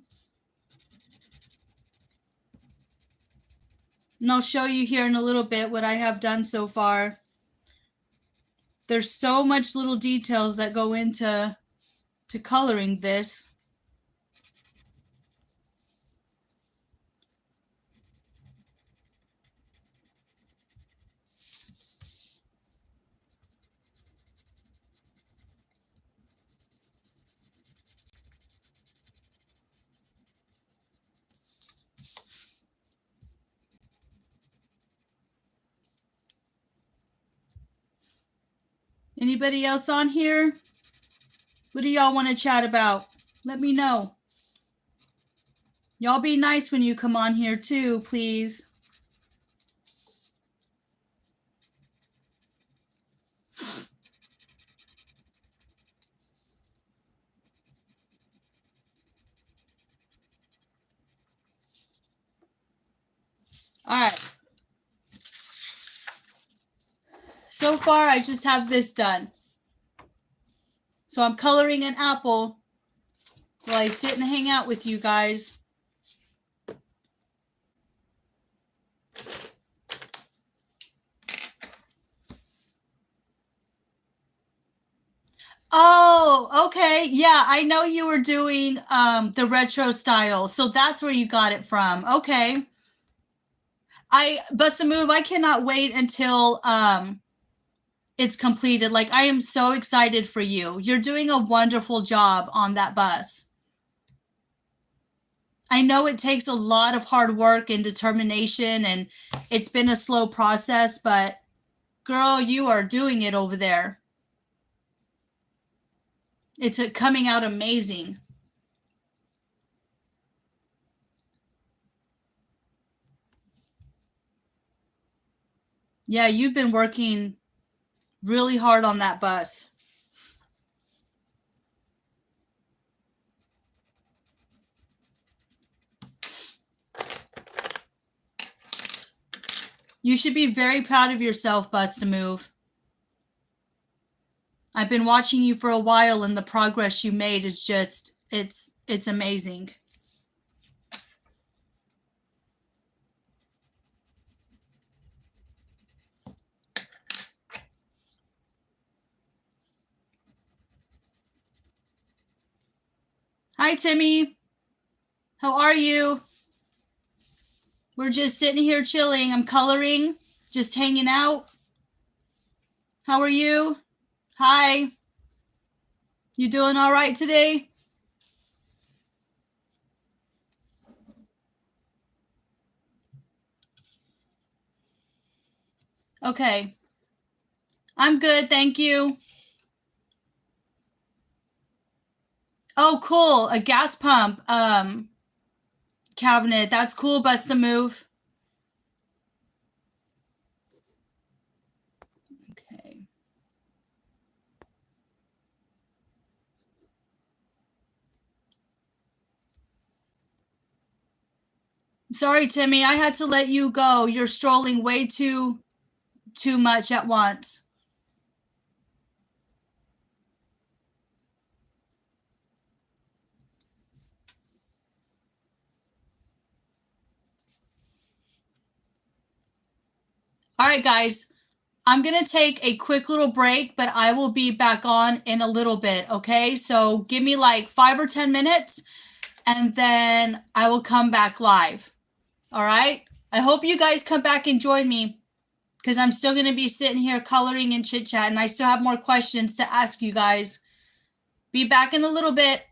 And I'll show you here in a little bit what I have done so far. There's so much little details that go into to coloring this. Anybody else on here? What do y'all want to chat about? Let me know. Y'all be nice when you come on here too, please. All right. So far, I just have this done. So I'm coloring an apple while I sit and hang out with you guys. Oh, okay. Yeah, I know you were doing the retro style. So that's where you got it from. Okay. Bust a Move, I cannot wait until it's completed. Like, I am so excited for you. You're doing a wonderful job on that bus. I know it takes a lot of hard work and determination, and it's been a slow process, but girl, you are doing it over there. It's coming out amazing. Yeah, you've been working really hard on that bus. You should be very proud of yourself, Bust a Move. I've been watching you for a while, and the progress you made is just, it's amazing. Hi, Timmy. How are you? We're just sitting here chilling. I'm coloring, just hanging out. How are you? Hi. You doing all right today? Okay. I'm good, thank you. Oh, cool. A gas pump cabinet. That's cool, Bust a Move. Okay. Sorry, Timmy. I had to let you go. You're strolling way too much at once. All right, guys. I'm going to take a quick little break, but I will be back on in a little bit, okay? So give me like 5 or 10 minutes, and then I will come back live, all right? I hope you guys come back and join me, because I'm still going to be sitting here coloring and chit-chat, and I still have more questions to ask you guys. Be back in a little bit.